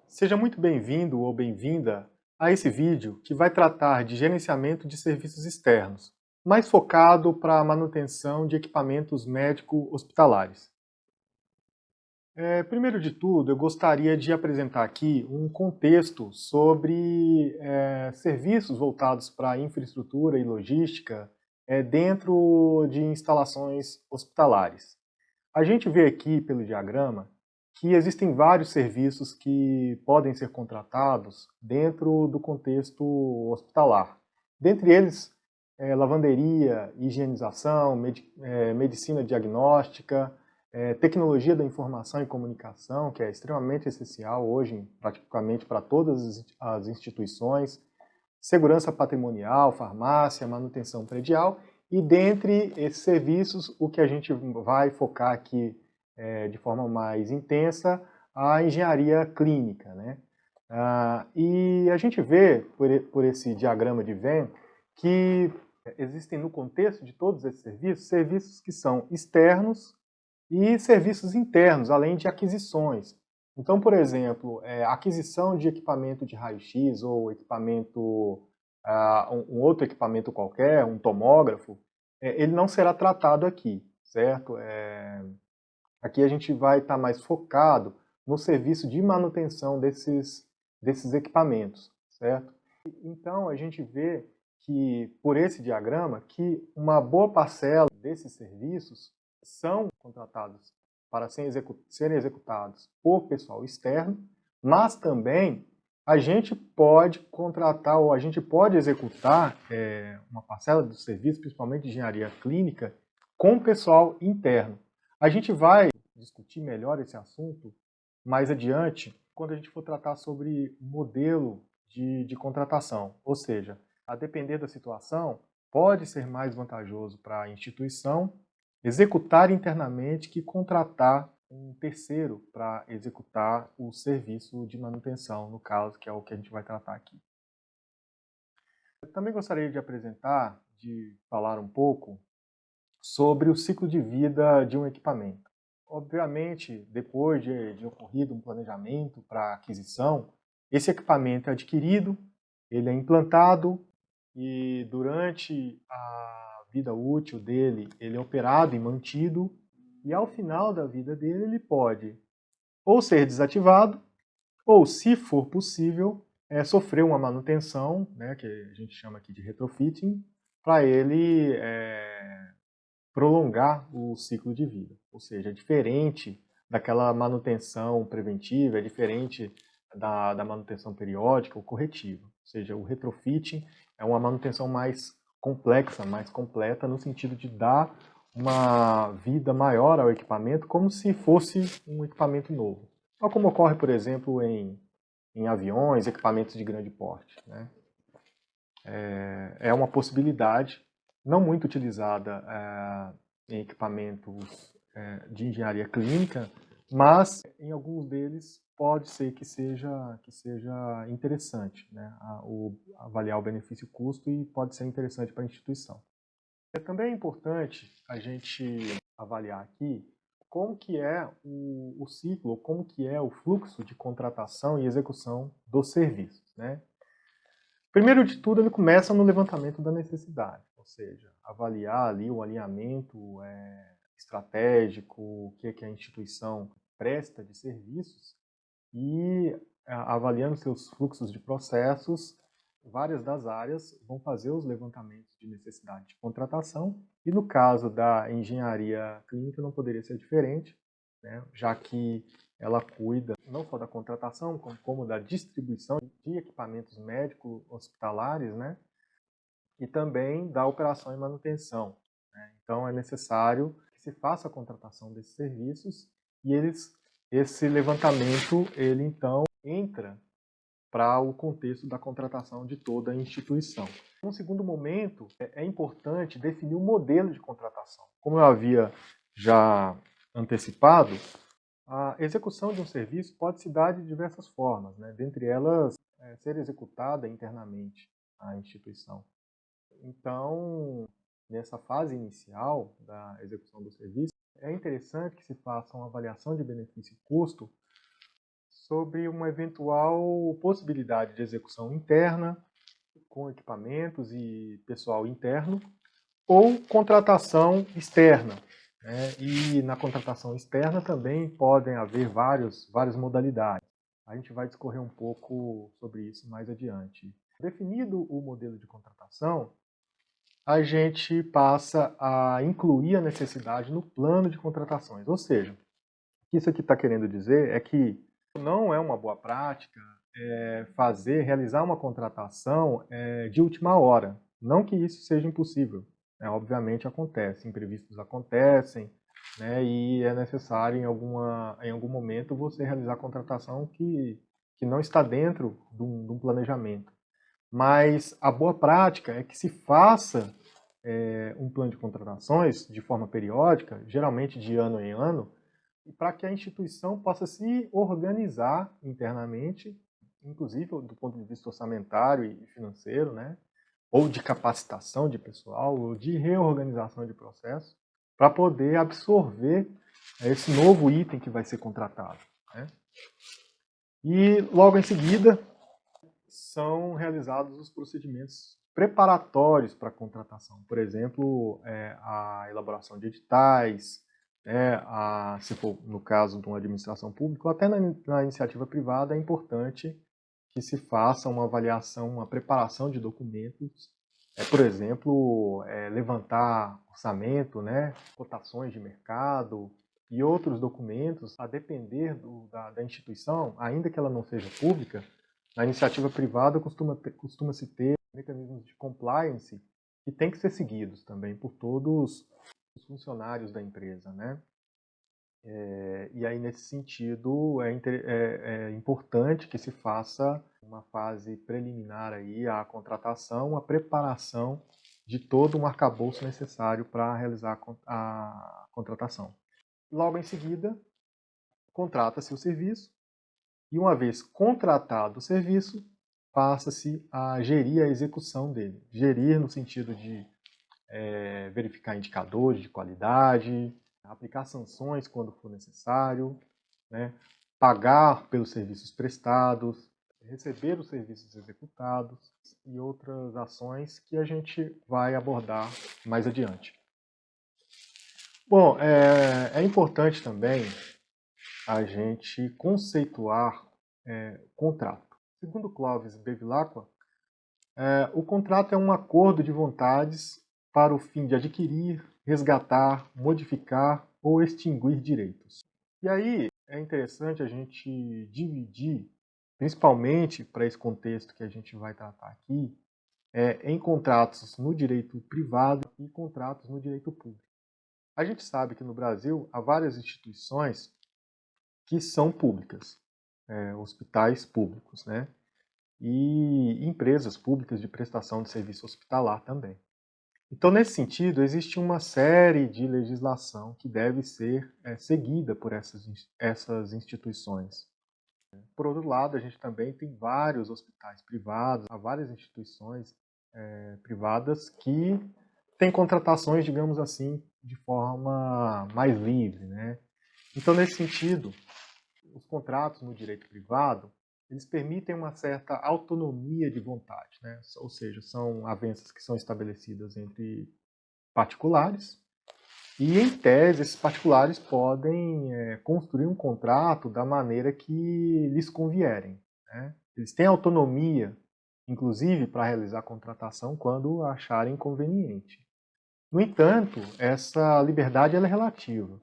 Seja muito bem-vindo ou bem-vinda a esse vídeo que vai tratar de gerenciamento de serviços externos, mais focado para a manutenção de equipamentos médico-hospitalares. Primeiro de tudo, eu gostaria de apresentar aqui um contexto sobre serviços voltados para a infraestrutura e logística dentro de instalações hospitalares. A gente vê aqui pelo diagrama que existem vários serviços que podem ser contratados dentro do contexto hospitalar. Dentre eles, lavanderia, higienização, medicina diagnóstica, tecnologia da informação e comunicação, que é extremamente essencial hoje, praticamente para todas as instituições, segurança patrimonial, farmácia, manutenção predial, e dentre esses serviços, o que a gente vai focar aqui de forma mais intensa, a engenharia clínica, né? E a gente vê, por esse diagrama de Venn, que existem no contexto de todos esses serviços, serviços que são externos e serviços internos, além de aquisições. Então, por exemplo, aquisição de equipamento de raio-x ou equipamento, um outro equipamento qualquer, um tomógrafo, ele não será tratado aqui, certo? Aqui a gente vai estar mais focado no serviço de manutenção desses equipamentos, certo? Então, a gente vê que, por esse diagrama, que uma boa parcela desses serviços são contratados para serem executados por pessoal externo, mas também a gente pode contratar ou a gente pode executar uma parcela do serviço, principalmente de engenharia clínica, com pessoal interno. A gente vai discutir melhor esse assunto mais adiante, quando a gente for tratar sobre modelo de contratação. Ou seja, a depender da situação, pode ser mais vantajoso para a instituição executar internamente que contratar um terceiro para executar o serviço de manutenção, no caso, que é o que a gente vai tratar aqui. Eu também gostaria de falar um pouco sobre o ciclo de vida de um equipamento. Obviamente, depois de ocorrido um planejamento para aquisição, esse equipamento é adquirido, ele é implantado e durante a vida útil dele, ele é operado e mantido, e ao final da vida dele ele pode ou ser desativado, ou, se for possível, sofrer uma manutenção, né, que a gente chama aqui de retrofitting, para ele prolongar o ciclo de vida. Ou seja, é diferente daquela manutenção preventiva, é diferente da manutenção periódica ou corretiva. Ou seja, o retrofitting é uma manutenção mais complexa, mais completa, no sentido de dar uma vida maior ao equipamento, como se fosse um equipamento novo. Tal como ocorre, por exemplo, em aviões, equipamentos de grande porte, né? É uma possibilidade não muito utilizada em equipamentos de engenharia clínica, mas em alguns deles pode ser que seja interessante, né? Avaliar o benefício-custo e pode ser interessante para a instituição. Também é importante a gente avaliar aqui como que é o ciclo, como que é o fluxo de contratação e execução dos serviços, né? Primeiro de tudo, ele começa no levantamento da necessidade, ou seja, avaliar ali o alinhamento estratégico, o que a instituição presta de serviços e, avaliando seus fluxos de processos, várias das áreas vão fazer os levantamentos de necessidade de contratação e, no caso da engenharia clínica, não poderia ser diferente, né, já que ela cuida não só da contratação, como da distribuição de equipamentos médicos hospitalares, né, e também da operação e manutenção, né? Então é necessário que se faça a contratação desses serviços e esse levantamento, ele então entra para o contexto da contratação de toda a instituição. Um segundo momento, é importante definir o modelo de contratação. Como eu havia já antecipado, a execução de um serviço pode se dar de diversas formas, né? Dentre elas, ser executada internamente à instituição. Então, nessa fase inicial da execução do serviço, é interessante que se faça uma avaliação de benefício e custo sobre uma eventual possibilidade de execução interna, com equipamentos e pessoal interno, ou contratação externa, né? E na contratação externa também podem haver várias modalidades. A gente vai discorrer um pouco sobre isso mais adiante. Definido o modelo de contratação, a gente passa a incluir a necessidade no plano de contratações. Ou seja, o que isso aqui está querendo dizer é que não é uma boa prática realizar uma contratação de última hora. Não que isso seja impossível, né? Obviamente acontece, imprevistos acontecem, né? E é necessário em algum momento você realizar a contratação que não está dentro de um planejamento. Mas a boa prática é que se faça um plano de contratações de forma periódica, geralmente de ano em ano, para que a instituição possa se organizar internamente, inclusive do ponto de vista orçamentário e financeiro, né? Ou de capacitação de pessoal, ou de reorganização de processos, para poder absorver esse novo item que vai ser contratado, né? E logo em seguida são realizados os procedimentos preparatórios para a contratação. Por exemplo, a elaboração de editais, se for no caso de uma administração pública, ou até na iniciativa privada, é importante que se faça uma avaliação, uma preparação de documentos, por exemplo, levantar orçamento, né, cotações de mercado e outros documentos, a depender da instituição, ainda que ela não seja pública. Na iniciativa privada costuma-se ter mecanismos de compliance que têm que ser seguidos também por todos os funcionários da empresa, né? E aí, nesse sentido, é importante que se faça uma fase preliminar aí à contratação, a preparação de todo o arcabouço necessário para realizar a contratação. Logo em seguida, contrata-se o serviço e, uma vez contratado o serviço, passa-se a gerir a execução dele. Gerir no sentido de verificar indicadores de qualidade, aplicar sanções quando for necessário, né? Pagar pelos serviços prestados, receber os serviços executados e outras ações que a gente vai abordar mais adiante. Bom, é importante também a gente conceituar contrato. Segundo Clóvis Bevilacqua, o contrato é um acordo de vontades para o fim de adquirir, resgatar, modificar ou extinguir direitos. E aí é interessante a gente dividir, principalmente para esse contexto que a gente vai tratar aqui, em contratos no direito privado e contratos no direito público. A gente sabe que no Brasil há várias instituições que são públicas, hospitais públicos, né? E empresas públicas de prestação de serviço hospitalar também. Então, nesse sentido, existe uma série de legislação que deve ser seguida por essas instituições. Por outro lado, a gente também tem vários hospitais privados, há várias instituições privadas que têm contratações, digamos assim, de forma mais livre, né? Então, nesse sentido, os contratos no direito privado, eles permitem uma certa autonomia de vontade, né? Ou seja, são avenças que são estabelecidas entre particulares e, em tese, esses particulares podem construir um contrato da maneira que lhes convierem, né? Eles têm autonomia, inclusive, para realizar a contratação quando acharem conveniente. No entanto, essa liberdade ela é relativa,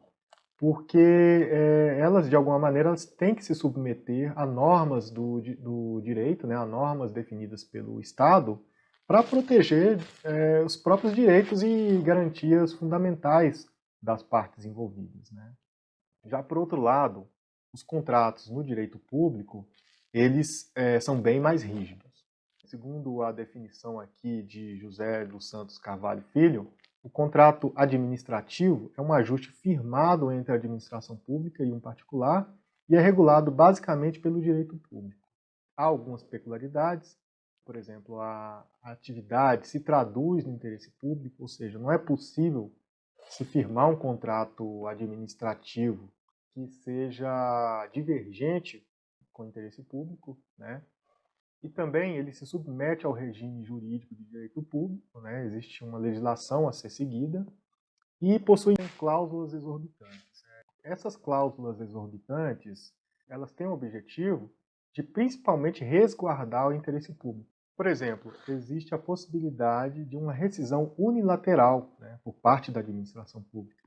porque elas, de alguma maneira, elas têm que se submeter a normas do direito, né, a normas definidas pelo Estado, para proteger os próprios direitos e garantias fundamentais das partes envolvidas, né? Já por outro lado, os contratos no direito público, eles são bem mais rígidos. Segundo a definição aqui de José dos Santos Carvalho Filho, o contrato administrativo é um ajuste firmado entre a administração pública e um particular e é regulado basicamente pelo direito público. Há algumas peculiaridades, por exemplo, a atividade se traduz no interesse público, ou seja, não é possível se firmar um contrato administrativo que seja divergente com interesse público, né? E também ele se submete ao regime jurídico de direito público, né? Existe uma legislação a ser seguida e possui cláusulas exorbitantes. Essas cláusulas exorbitantes, elas têm o objetivo de principalmente resguardar o interesse público. Por exemplo, existe a possibilidade de uma rescisão unilateral, né, por parte da administração pública.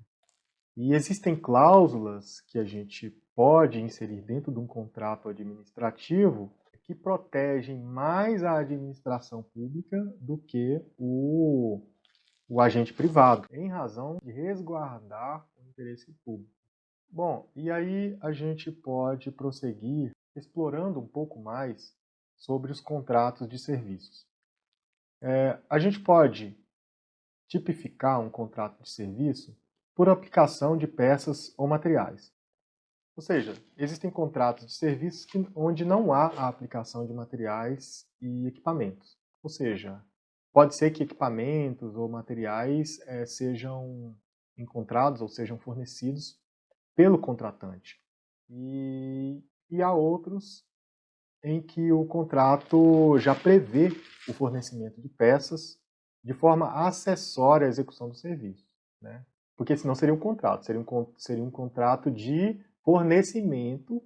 E existem cláusulas que a gente pode inserir dentro de um contrato administrativo que protegem mais a administração pública do que o agente privado, em razão de resguardar o interesse público. Bom, e aí a gente pode prosseguir explorando um pouco mais sobre os contratos de serviços. A gente pode tipificar um contrato de serviço por aplicação de peças ou materiais. Ou seja, existem contratos de serviços onde não há a aplicação de materiais e equipamentos. Ou seja, pode ser que equipamentos ou materiais sejam encontrados ou sejam fornecidos pelo contratante. E há outros em que o contrato já prevê o fornecimento de peças de forma acessória à execução do serviço, né? Porque senão seria um contrato, seria um contrato de fornecimento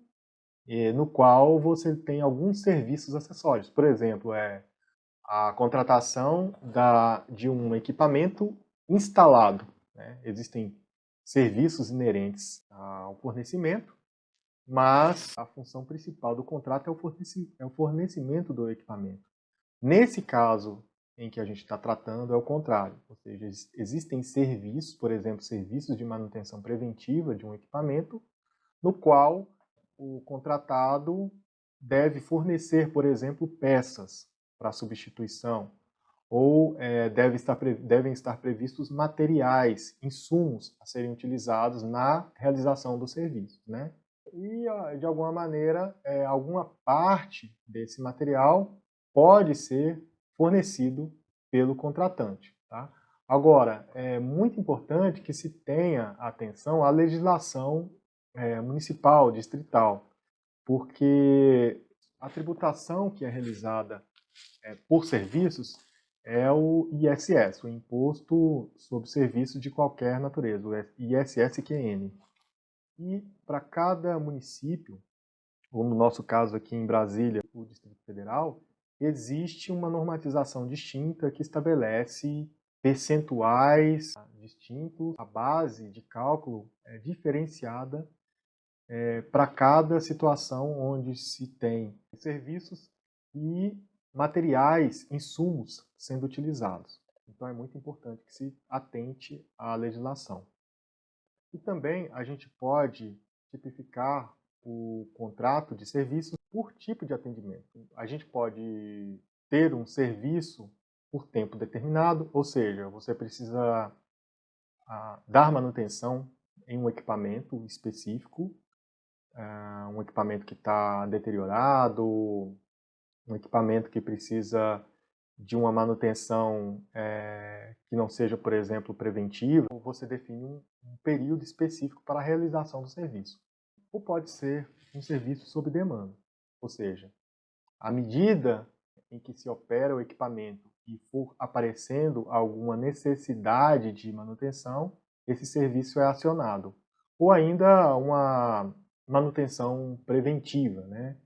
no qual você tem alguns serviços acessórios. Por exemplo, a contratação de um equipamento instalado, né? Existem serviços inerentes ao fornecimento, mas a função principal do contrato é o fornecimento do equipamento. Nesse caso em que a gente está tratando, é o contrário, ou seja, existem serviços, por exemplo, serviços de manutenção preventiva de um equipamento, no qual o contratado deve fornecer, por exemplo, peças para substituição, ou devem estar previstos materiais, insumos a serem utilizados na realização do serviço, né? E, de alguma maneira, alguma parte desse material pode ser fornecido pelo contratante, tá? Agora, é muito importante que se tenha atenção à legislação municipal, distrital, porque a tributação que é realizada por serviços é o ISS, o Imposto sobre Serviços de Qualquer Natureza, o ISSQN. E para cada município, ou no nosso caso aqui em Brasília, o Distrito Federal, existe uma normatização distinta que estabelece percentuais distintos, a base de cálculo é diferenciada para cada situação onde se tem serviços e materiais, insumos sendo utilizados. Então é muito importante que se atente à legislação. E também a gente pode tipificar o contrato de serviços por tipo de atendimento. A gente pode ter um serviço por tempo determinado, ou seja, você precisa dar manutenção em um equipamento específico, um equipamento que está deteriorado, um equipamento que precisa de uma manutenção que não seja, por exemplo, preventiva, você define um período específico para a realização do serviço. Ou pode ser um serviço sob demanda, ou seja, à medida em que se opera o equipamento e for aparecendo alguma necessidade de manutenção, esse serviço é acionado. Ou ainda uma manutenção preventiva, né?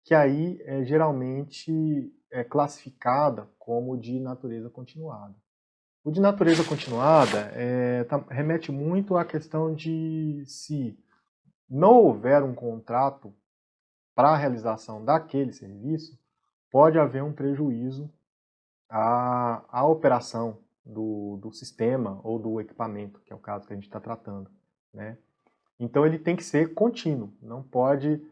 Que aí geralmente é classificada como de natureza continuada. O de natureza continuada remete muito à questão de se não houver um contrato para a realização daquele serviço, pode haver um prejuízo à operação do sistema ou do equipamento, que é o caso que a gente está tratando, né? Então ele tem que ser contínuo, não pode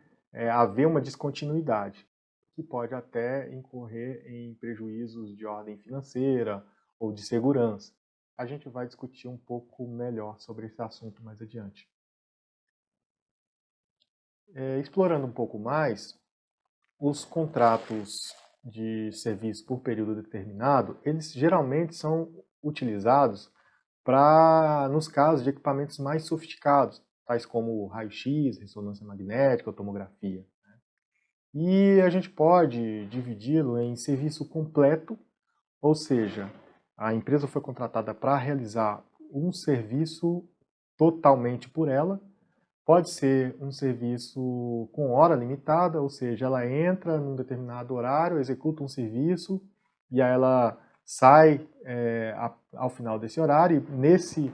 haver uma descontinuidade, que pode até incorrer em prejuízos de ordem financeira ou de segurança. A gente vai discutir um pouco melhor sobre esse assunto mais adiante. Explorando um pouco mais, os contratos de serviço por período determinado, eles geralmente são utilizados nos casos de equipamentos mais sofisticados, tais como raio-x, ressonância magnética ou tomografia. E a gente pode dividi-lo em serviço completo, ou seja, a empresa foi contratada para realizar um serviço totalmente por ela. Pode ser um serviço com hora limitada, ou seja, ela entra num determinado horário, executa um serviço e aí ela sai ao final desse horário. E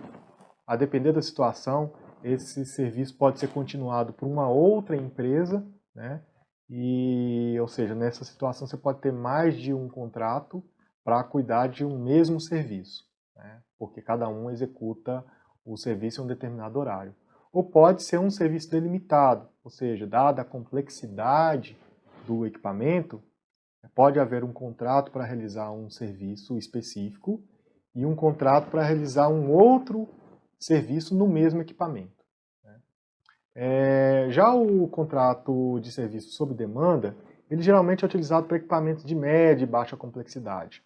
a depender da situação, esse serviço pode ser continuado por uma outra empresa, né? Ou seja, nessa situação você pode ter mais de um contrato para cuidar de um mesmo serviço, né? Porque cada um executa o serviço em um determinado horário. Ou pode ser um serviço delimitado, ou seja, dada a complexidade do equipamento, pode haver um contrato para realizar um serviço específico e um contrato para realizar um outro serviço no mesmo equipamento. Já o contrato de serviço sob demanda, ele geralmente é utilizado para equipamentos de média e baixa complexidade.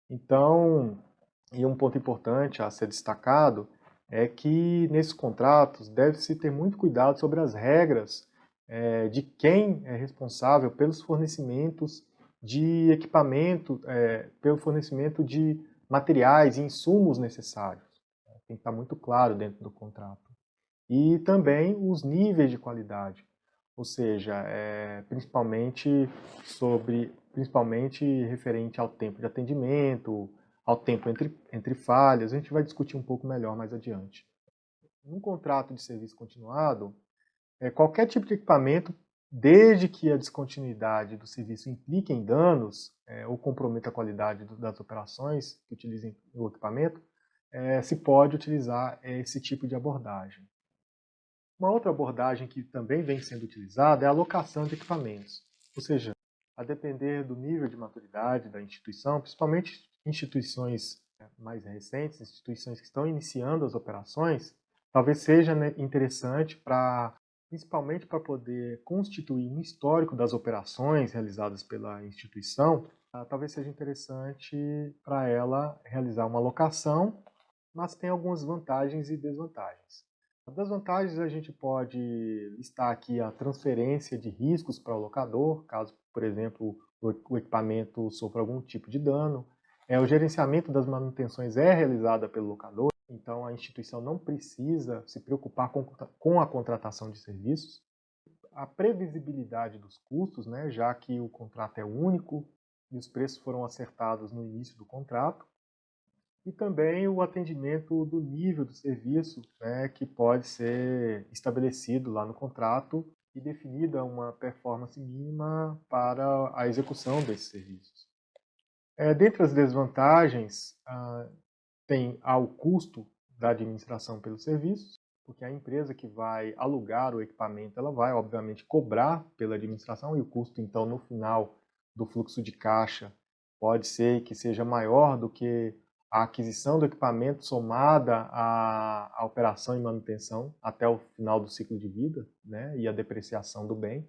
Então, e um ponto importante a ser destacado é que nesses contratos deve-se ter muito cuidado sobre as regras de quem é responsável pelos fornecimentos de equipamento, pelo fornecimento de materiais e insumos necessários. Tem que estar muito claro dentro do contrato. E também os níveis de qualidade, ou seja, principalmente referente ao tempo de atendimento, ao tempo entre falhas. A gente vai discutir um pouco melhor mais adiante. Num contrato de serviço continuado, qualquer tipo de equipamento, desde que a descontinuidade do serviço implique em danos ou comprometa a qualidade das operações que utilizem o equipamento, se pode utilizar esse tipo de abordagem. Uma outra abordagem que também vem sendo utilizada é a alocação de equipamentos, ou seja, a depender do nível de maturidade da instituição, principalmente instituições mais recentes, instituições que estão iniciando as operações, talvez seja interessante principalmente para poder constituir um histórico das operações realizadas pela instituição, talvez seja interessante para ela realizar uma alocação, mas tem algumas vantagens e desvantagens. Das vantagens, a gente pode listar aqui a transferência de riscos para o locador, caso, por exemplo, o equipamento sofra algum tipo de dano. O gerenciamento das manutenções é realizado pelo locador, então a instituição não precisa se preocupar com a contratação de serviços. A previsibilidade dos custos, né, já que o contrato é único e os preços foram acertados no início do contrato. E também o atendimento do nível do serviço, né, que pode ser estabelecido lá no contrato e definida uma performance mínima para a execução desses serviços. Dentre as desvantagens, tem o custo da administração pelos serviços, porque a empresa que vai alugar o equipamento, ela vai, obviamente, cobrar pela administração e o custo, então, no final do fluxo de caixa, pode ser que seja maior do que a aquisição do equipamento somada à operação e manutenção até o final do ciclo de vida, né, e a depreciação do bem.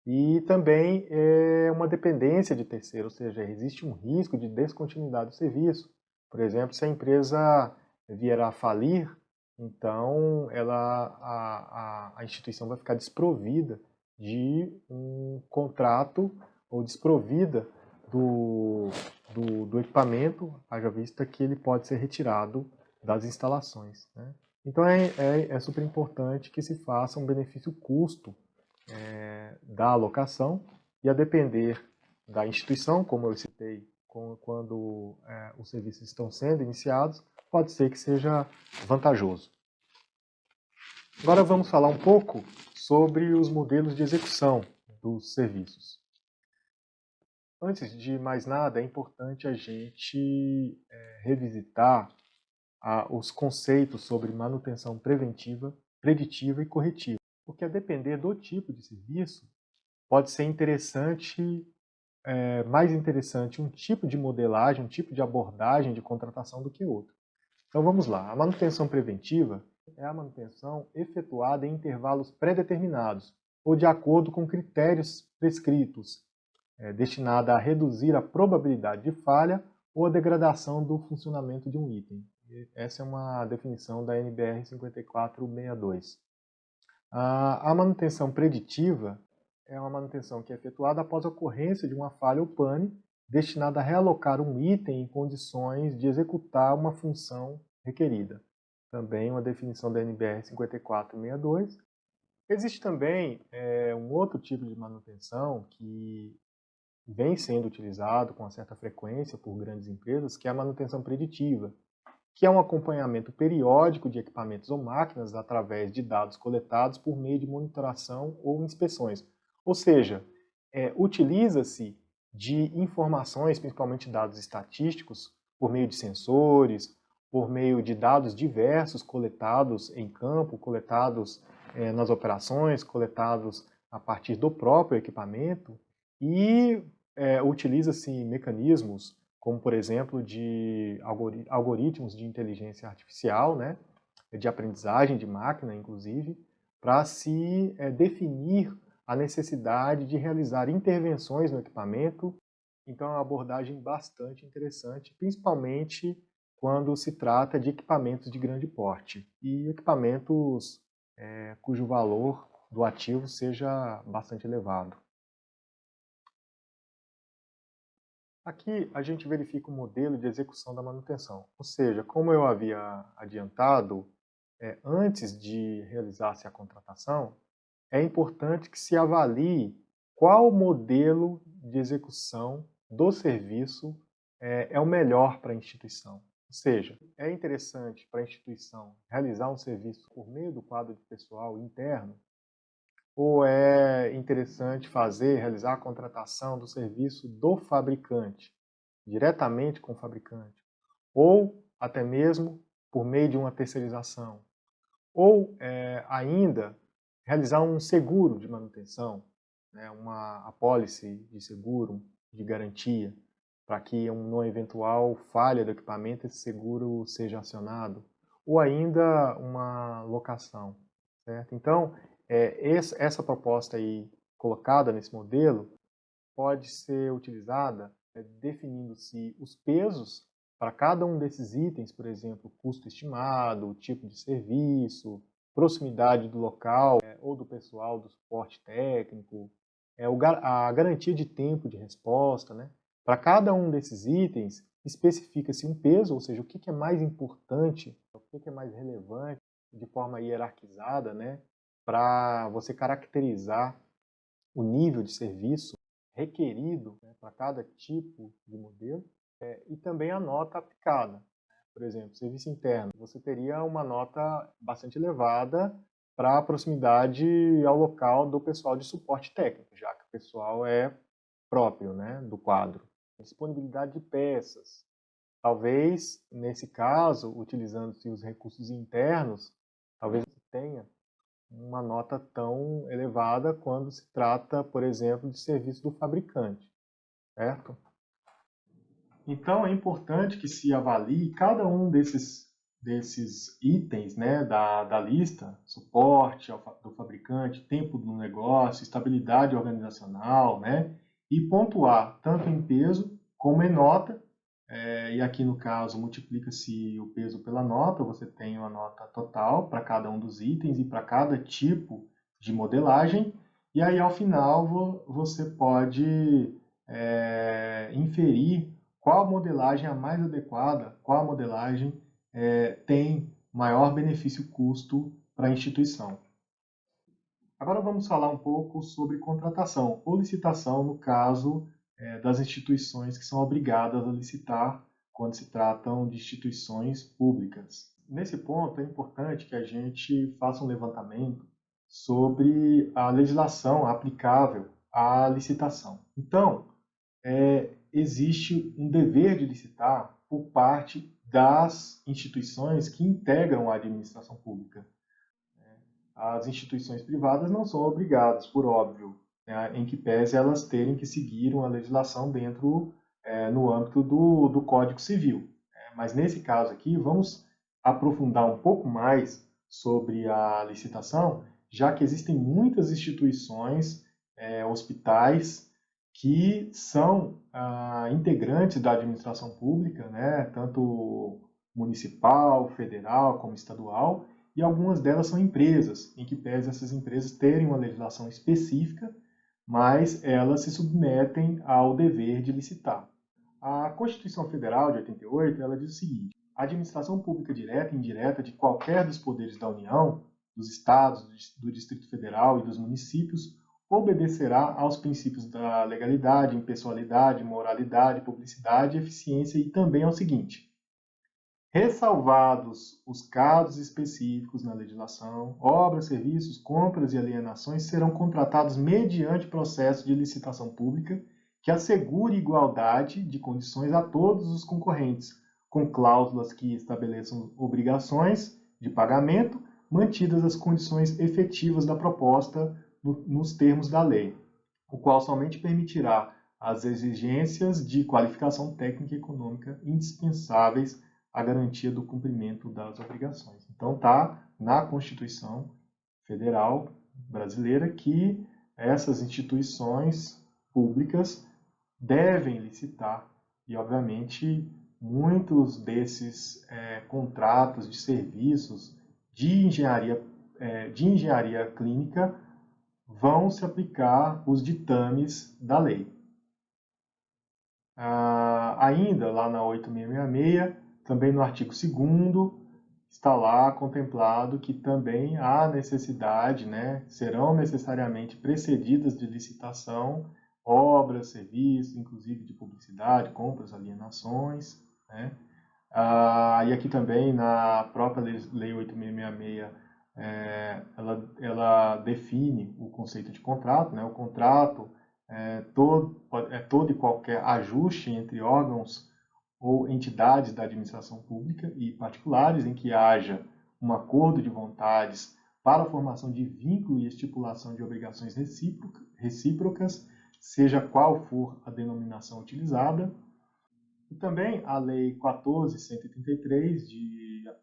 E também uma dependência de terceiro, ou seja, existe um risco de descontinuidade do serviço. Por exemplo, se a empresa vier a falir, então a instituição vai ficar desprovida de um contrato ou desprovida do equipamento, haja vista que ele pode ser retirado das instalações, né? Então é super importante que se faça um benefício-custo da alocação e a depender da instituição, como eu citei, quando os serviços estão sendo iniciados, pode ser que seja vantajoso. Agora vamos falar um pouco sobre os modelos de execução dos serviços. Antes de mais nada, é importante a gente revisitar os conceitos sobre manutenção preventiva, preditiva e corretiva, porque a depender do tipo de serviço, pode ser mais interessante um tipo de modelagem, um tipo de abordagem de contratação do que outro. Então vamos lá. A manutenção preventiva é a manutenção efetuada em intervalos pré-determinados ou de acordo com critérios prescritos, destinada a reduzir a probabilidade de falha ou a degradação do funcionamento de um item. Essa é uma definição da NBR 5462. A manutenção preditiva é uma manutenção que é efetuada após a ocorrência de uma falha ou pane destinada a realocar um item em condições de executar uma função requerida. Também uma definição da NBR 5462. Existe também um outro tipo de manutenção que vem sendo utilizado com uma certa frequência por grandes empresas, que é a manutenção preditiva, que é um acompanhamento periódico de equipamentos ou máquinas através de dados coletados por meio de monitoração ou inspeções. Ou seja, utiliza-se de informações, principalmente dados estatísticos, por meio de sensores, por meio de dados diversos coletados em campo, coletados nas operações, coletados a partir do próprio equipamento, e utiliza-se mecanismos como, por exemplo, de algoritmos de inteligência artificial, né, de aprendizagem de máquina, inclusive, para se definir a necessidade de realizar intervenções no equipamento. Então, é uma abordagem bastante interessante, principalmente quando se trata de equipamentos de grande porte e equipamentos cujo valor do ativo seja bastante elevado. Aqui a gente verifica o modelo de execução da manutenção, ou seja, como eu havia adiantado, antes de realizar-se a contratação, é importante que se avalie qual modelo de execução do serviço é o melhor para a instituição. Ou seja, é interessante para a instituição realizar um serviço por meio do quadro de pessoal interno, ou é interessante realizar a contratação do serviço do fabricante, diretamente com o fabricante, ou até mesmo por meio de uma terceirização, ou ainda realizar um seguro de manutenção, né, uma apólice de seguro, de garantia, para que numa eventual falha do equipamento esse seguro seja acionado, ou ainda uma locação, certo? Então, essa proposta aí colocada nesse modelo pode ser utilizada definindo-se os pesos para cada um desses itens, por exemplo, custo estimado, tipo de serviço, proximidade do local ou do pessoal do suporte técnico, a garantia de tempo de resposta, né? Para cada um desses itens, especifica-se um peso, ou seja, o que é mais importante, o que é mais relevante, de forma hierarquizada, né? Para você caracterizar o nível de serviço requerido, né, para cada tipo de modelo, e também a nota aplicada. Por exemplo, serviço interno, você teria uma nota bastante elevada para a proximidade ao local do pessoal de suporte técnico, já que o pessoal é próprio, né, do quadro. Disponibilidade de peças. Talvez, nesse caso, utilizando-se os recursos internos, talvez você tenha uma nota tão elevada quando se trata, por exemplo, de serviço do fabricante, certo? Então, é importante que se avalie cada um desses itens, né, da lista, suporte do fabricante, tempo do negócio, estabilidade organizacional, né, e pontuar tanto em peso como em nota. E aqui no caso multiplica-se o peso pela nota, você tem uma nota total para cada um dos itens e para cada tipo de modelagem, e aí ao final você pode inferir qual modelagem é a mais adequada, qual modelagem tem maior benefício-custo para a instituição. Agora vamos falar um pouco sobre contratação ou licitação no caso das instituições que são obrigadas a licitar quando se tratam de instituições públicas. Nesse ponto é importante que a gente faça um levantamento sobre a legislação aplicável à licitação. Então, existe um dever de licitar por parte das instituições que integram a administração pública. As instituições privadas não são obrigadas, por óbvio, né, em que pese elas terem que seguir uma legislação no âmbito do Código Civil. Mas nesse caso aqui, vamos aprofundar um pouco mais sobre a licitação, já que existem muitas instituições, hospitais, que são integrantes da administração pública, né, tanto municipal, federal como estadual, e algumas delas são empresas, em que pese essas empresas terem uma legislação específica mas elas se submetem ao dever de licitar. A Constituição Federal de 88, ela diz o seguinte: a administração pública direta e indireta de qualquer dos poderes da União, dos estados, do Distrito Federal e dos municípios, obedecerá aos princípios da legalidade, impessoalidade, moralidade, publicidade, eficiência e também ao seguinte: ressalvados os casos específicos na legislação, obras, serviços, compras e alienações serão contratados mediante processo de licitação pública que assegure igualdade de condições a todos os concorrentes, com cláusulas que estabeleçam obrigações de pagamento, mantidas as condições efetivas da proposta nos termos da lei, o qual somente permitirá as exigências de qualificação técnica e econômica indispensáveis à garantia do cumprimento das obrigações. Então está na Constituição Federal brasileira que essas instituições públicas devem licitar e, obviamente, muitos desses contratos de serviços de engenharia clínica vão se aplicar os ditames da lei. Ainda lá na 8666, também no artigo 2º, está lá contemplado que também há necessidade, serão necessariamente precedidas de licitação obras, serviços, inclusive de publicidade, compras, alienações. E aqui também, na própria Lei 8666, ela define o conceito de contrato. O contrato é todo e qualquer ajuste entre órgãos ou entidades da administração pública e particulares em que haja um acordo de vontades para a formação de vínculo e estipulação de obrigações recíprocas, seja qual for a denominação utilizada. E também a Lei 14.133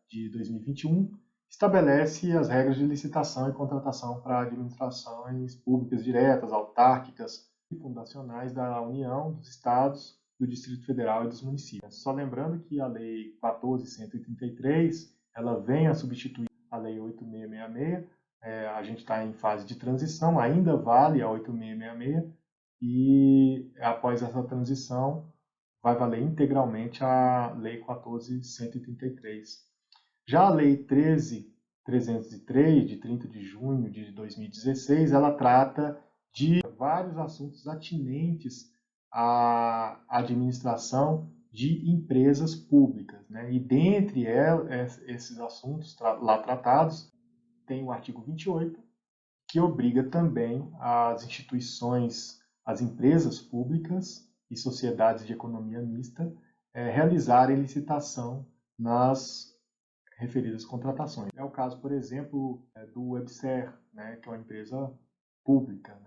de 2021 estabelece as regras de licitação e contratação para administrações públicas diretas, autárquicas e fundacionais da União, dos Estados, do Distrito Federal e dos municípios. Só lembrando que a Lei 14.133 ela vem a substituir a Lei 8.666. A gente está em fase de transição, ainda vale a 8.666 e após essa transição vai valer integralmente a Lei 14.133. Já a Lei 13.303, de 30 de junho de 2016, ela trata de vários assuntos atinentes à administração de empresas públicas. E dentre esses assuntos lá tratados, tem o artigo 28, que obriga também as instituições, as empresas públicas e sociedades de economia mista realizarem licitação nas referidas contratações. É o caso, por exemplo, do Webser, que é uma empresa pública,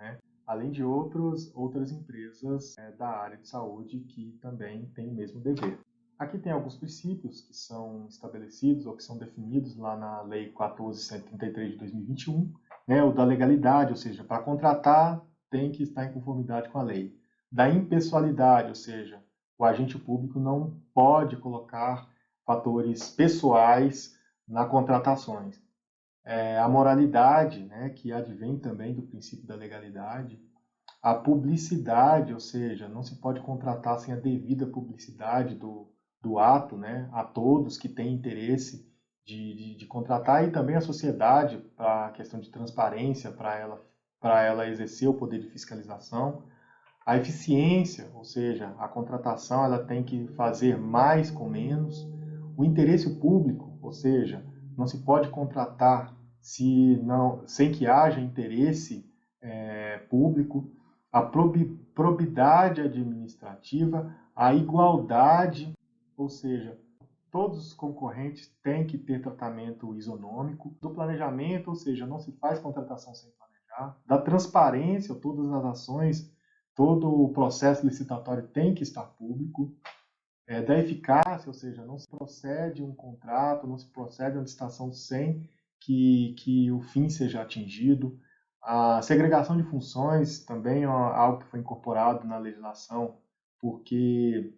além de outras empresas da área de saúde que também têm o mesmo dever. Aqui tem alguns princípios que são estabelecidos ou que são definidos lá na Lei 14.133 de 2021, o da legalidade, ou seja, para contratar tem que estar em conformidade com a lei. Da impessoalidade, ou seja, o agente público não pode colocar fatores pessoais nas contratações. A moralidade, que advém também do princípio da legalidade. A publicidade, ou seja, não se pode contratar sem a devida publicidade do ato, a todos que têm interesse de contratar, e também a sociedade, para a questão de transparência, para ela exercer o poder de fiscalização. A eficiência, ou seja, a contratação ela tem que fazer mais com menos. O interesse público, ou seja, não se pode contratar sem que haja interesse público. A probidade administrativa, a igualdade, ou seja, todos os concorrentes têm que ter tratamento isonômico. Do planejamento, ou seja, não se faz contratação sem planejar. Da transparência, todas as ações, todo o processo licitatório tem que estar público. Da eficácia, ou seja, não se procede um contrato, não se procede uma licitação sem que o fim seja atingido. A segregação de funções também é algo que foi incorporado na legislação, porque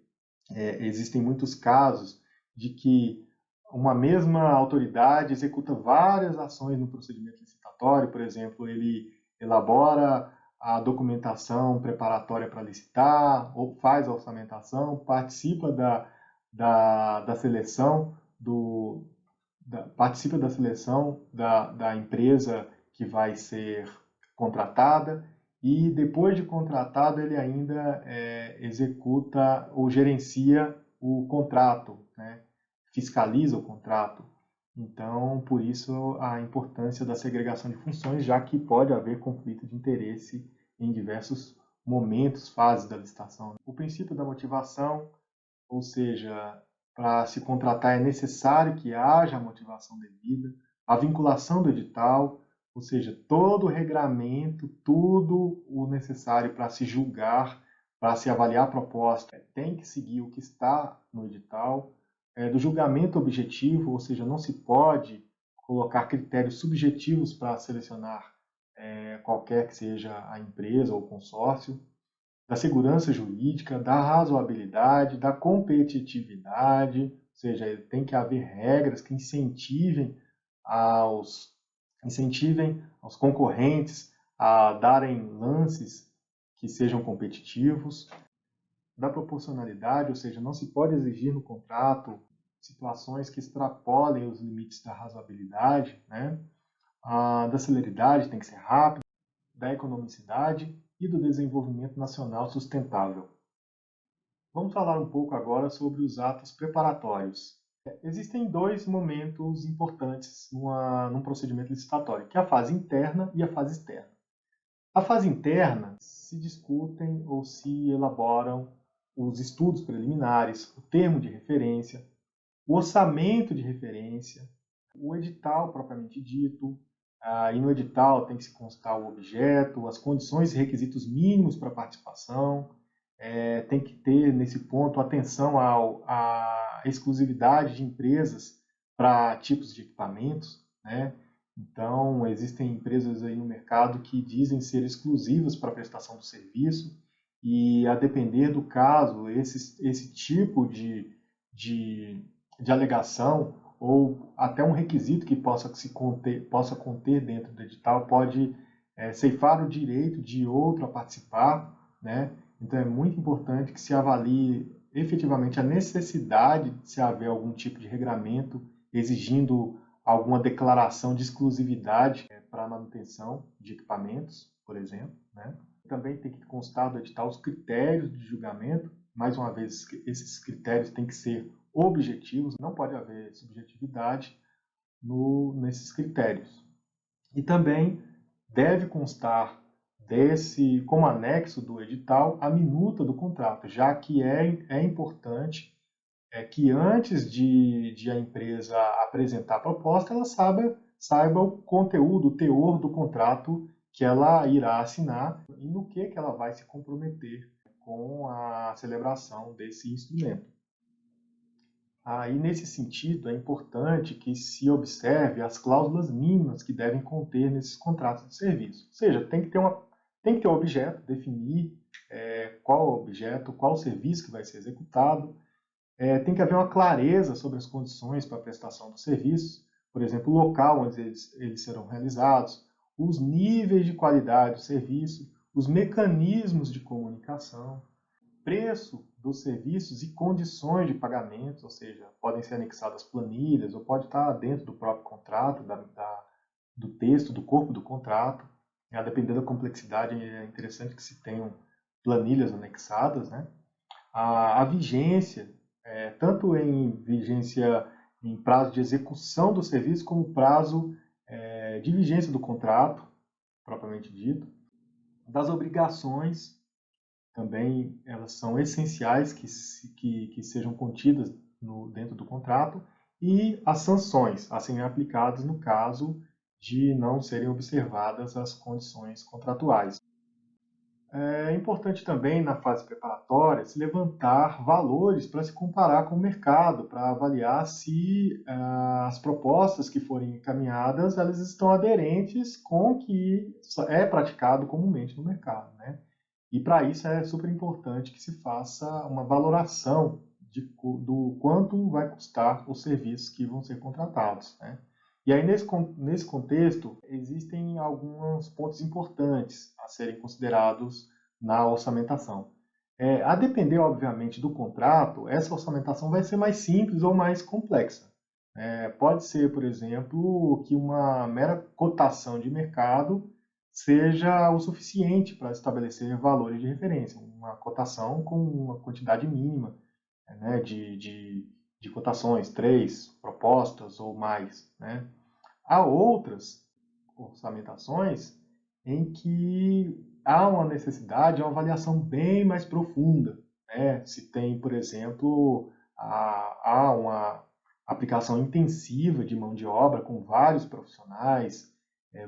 existem muitos casos de que uma mesma autoridade executa várias ações no procedimento licitatório. Por exemplo, ele elabora a documentação preparatória para licitar, ou faz a orçamentação, participa da seleção participa da seleção da empresa que vai ser contratada e depois de contratado ele ainda executa ou gerencia o contrato, né? Fiscaliza o contrato. Então, por isso a importância da segregação de funções, já que pode haver conflito de interesse em diversos momentos, fases da licitação. O princípio da motivação, ou seja, para se contratar é necessário que haja a motivação devida, a vinculação do edital, ou seja, todo o regramento, tudo o necessário para se julgar, para se avaliar a proposta, tem que seguir o que está no edital, do julgamento objetivo, ou seja, não se pode colocar critérios subjetivos para selecionar qualquer que seja a empresa ou o consórcio, da segurança jurídica, da razoabilidade, da competitividade, ou seja, tem que haver regras que incentivem aos concorrentes a darem lances que sejam competitivos, da proporcionalidade, ou seja, não se pode exigir no contrato situações que extrapolem os limites da razoabilidade, né? Da celeridade, tem que ser rápido, da economicidade e do desenvolvimento nacional sustentável. Vamos falar um pouco agora sobre os atos preparatórios. Existem dois momentos importantes num procedimento licitatório, que é a fase interna e a fase externa. A fase interna se discutem ou se elaboram os estudos preliminares, o termo de referência, o orçamento de referência, o edital propriamente dito. E no edital tem que se constar o objeto, as condições e requisitos mínimos para participação. Tem que ter, nesse ponto, atenção à exclusividade de empresas para tipos de equipamentos, né? Então, existem empresas aí no mercado que dizem ser exclusivas para a prestação do serviço e, a depender do caso, esse tipo de alegação ou até um requisito que possa conter dentro do edital pode ceifar o direito de outro a participar, né? Então é muito importante que se avalie efetivamente a necessidade de se haver algum tipo de regramento exigindo alguma declaração de exclusividade para a manutenção de equipamentos, por exemplo, né? Também tem que constar do edital os critérios de julgamento. Mais uma vez, esses critérios têm que ser objetivos, não pode haver subjetividade nesses critérios. E também deve constar como anexo do edital, a minuta do contrato, já que é importante que antes de a empresa apresentar a proposta, ela saiba o conteúdo, o teor do contrato que ela irá assinar e no que ela vai se comprometer com a celebração desse instrumento. E nesse sentido, é importante que se observe as cláusulas mínimas que devem conter nesses contratos de serviço. Ou seja, tem que ter um objeto, definir qual objeto, qual serviço que vai ser executado. Tem que haver uma clareza sobre as condições para a prestação dos serviços, por exemplo, o local onde eles serão realizados, os níveis de qualidade do serviço, os mecanismos de comunicação, preço dos serviços e condições de pagamento, ou seja, podem ser anexadas planilhas ou pode estar dentro do próprio contrato, do texto, do corpo do contrato. A depender da complexidade, é interessante que se tenham planilhas anexadas, né? A vigência, tanto em vigência em prazo de execução do serviço, como prazo de vigência do contrato, propriamente dito. Das obrigações, também elas são essenciais que sejam contidas dentro do contrato, e as sanções a serem aplicadas no caso de não serem observadas as condições contratuais. É importante também, na fase preparatória, se levantar valores para se comparar com o mercado, para avaliar se as propostas que forem encaminhadas elas estão aderentes com o que é praticado comumente no mercado, né? E para isso é super importante que se faça uma valoração do quanto vai custar os serviços que vão ser contratados, né? E aí, nesse contexto, existem alguns pontos importantes a serem considerados na orçamentação. A depender, obviamente, do contrato, essa orçamentação vai ser mais simples ou mais complexa. Pode ser, por exemplo, que uma mera cotação de mercado seja o suficiente para estabelecer valores de referência, uma cotação com uma quantidade mínima, né, de cotações, 3 propostas ou mais, né? Há outras orçamentações em que há uma necessidade, uma avaliação bem mais profunda, né? Se tem, por exemplo, há uma aplicação intensiva de mão de obra com vários profissionais,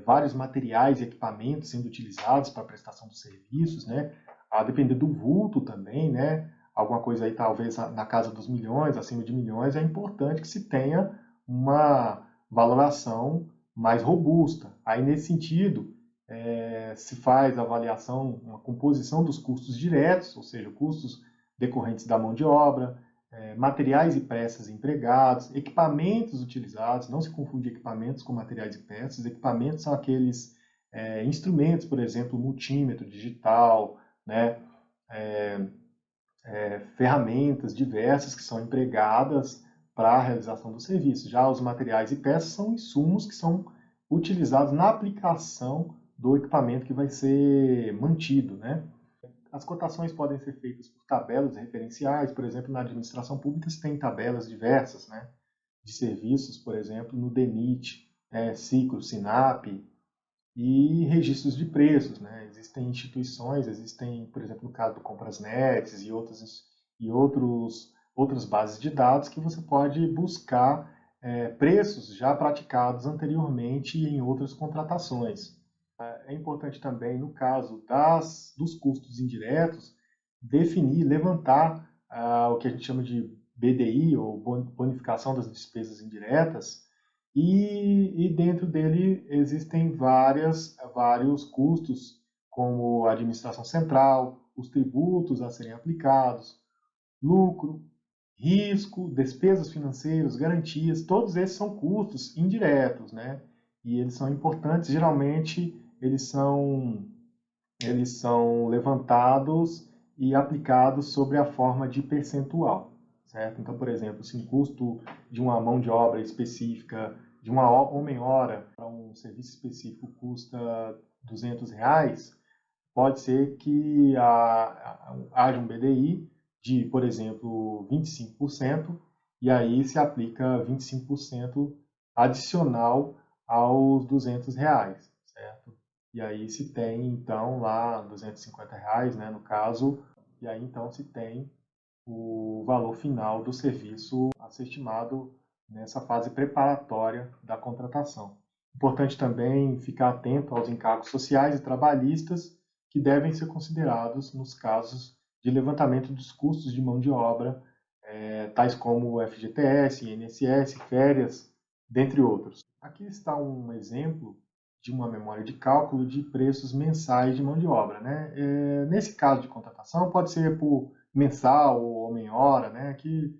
vários materiais e equipamentos sendo utilizados para a prestação dos serviços, né? A depender do vulto também, né? Alguma coisa aí talvez na casa dos milhões, acima de milhões, é importante que se tenha uma valoração mais robusta. Aí, nesse sentido, se faz a avaliação, uma composição dos custos diretos, ou seja, custos decorrentes da mão de obra, materiais e peças empregados, equipamentos utilizados, não se confunde equipamentos com materiais e peças, equipamentos são aqueles instrumentos, por exemplo, multímetro digital, né, ferramentas diversas que são empregadas para a realização do serviço. Já os materiais e peças são insumos que são utilizados na aplicação do equipamento que vai ser mantido, né? As cotações podem ser feitas por tabelas referenciais, por exemplo, na administração pública se tem tabelas diversas, né, de serviços, por exemplo, no DENIT, Ciclo, SINAP, e registros de preços, né? Existem instituições, existem, por exemplo, no caso do Comprasnet outras bases de dados que você pode buscar preços já praticados anteriormente em outras contratações. É importante também, no caso dos custos indiretos, definir, levantar o que a gente chama de BDI, ou bonificação das despesas indiretas, e dentro dele existem vários custos, como a administração central, os tributos a serem aplicados, lucro, risco, despesas financeiras, garantias, todos esses são custos indiretos, né? E eles são importantes, geralmente eles são levantados e aplicados sobre a forma de percentual, certo? Então, por exemplo, se um custo de uma mão de obra específica, de uma homem-hora para um serviço específico custa R$ 200, pode ser que haja um BDI de, por exemplo, 25%, e aí se aplica 25% adicional aos R$ 200, certo? E aí se tem, então, lá R$ 250, né, no caso, e aí então se tem o valor final do serviço a ser estimado nessa fase preparatória da contratação. Importante também ficar atento aos encargos sociais e trabalhistas que devem ser considerados nos casos de levantamento dos custos de mão de obra, tais como FGTS, INSS, férias, dentre outros. Aqui está um exemplo de uma memória de cálculo de preços mensais de mão de obra, né? Nesse caso de contratação, pode ser por mensal ou homem-hora, né? Que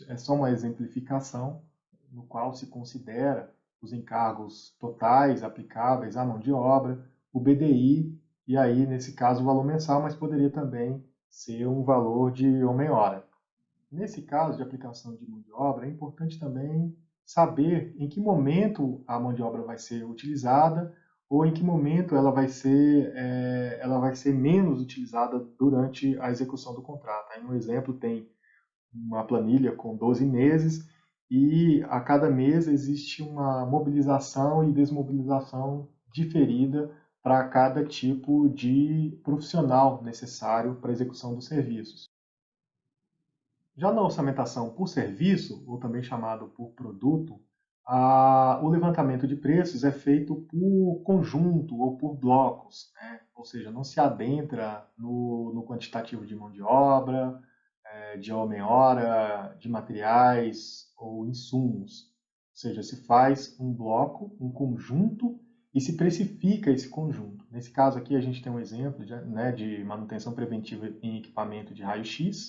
é só uma exemplificação no qual se considera os encargos totais aplicáveis à mão de obra, o BDI, e aí, nesse caso, o valor mensal, mas poderia também ser um valor de homem-hora. Nesse caso de aplicação de mão de obra, é importante também saber em que momento a mão de obra vai ser utilizada ou em que momento ela vai ser menos utilizada durante a execução do contrato. Aí, um exemplo tem uma planilha com 12 meses e a cada mês existe uma mobilização e desmobilização diferida para cada tipo de profissional necessário para a execução dos serviços. Já na orçamentação por serviço, ou também chamado por produto, o levantamento de preços é feito por conjunto ou por blocos, né? Ou seja, não se adentra no quantitativo de mão de obra, de homem-hora, de materiais ou insumos. Ou seja, se faz um bloco, um conjunto, e se precifica esse conjunto. Nesse caso aqui, a gente tem um exemplo de manutenção preventiva em equipamento de raio-x.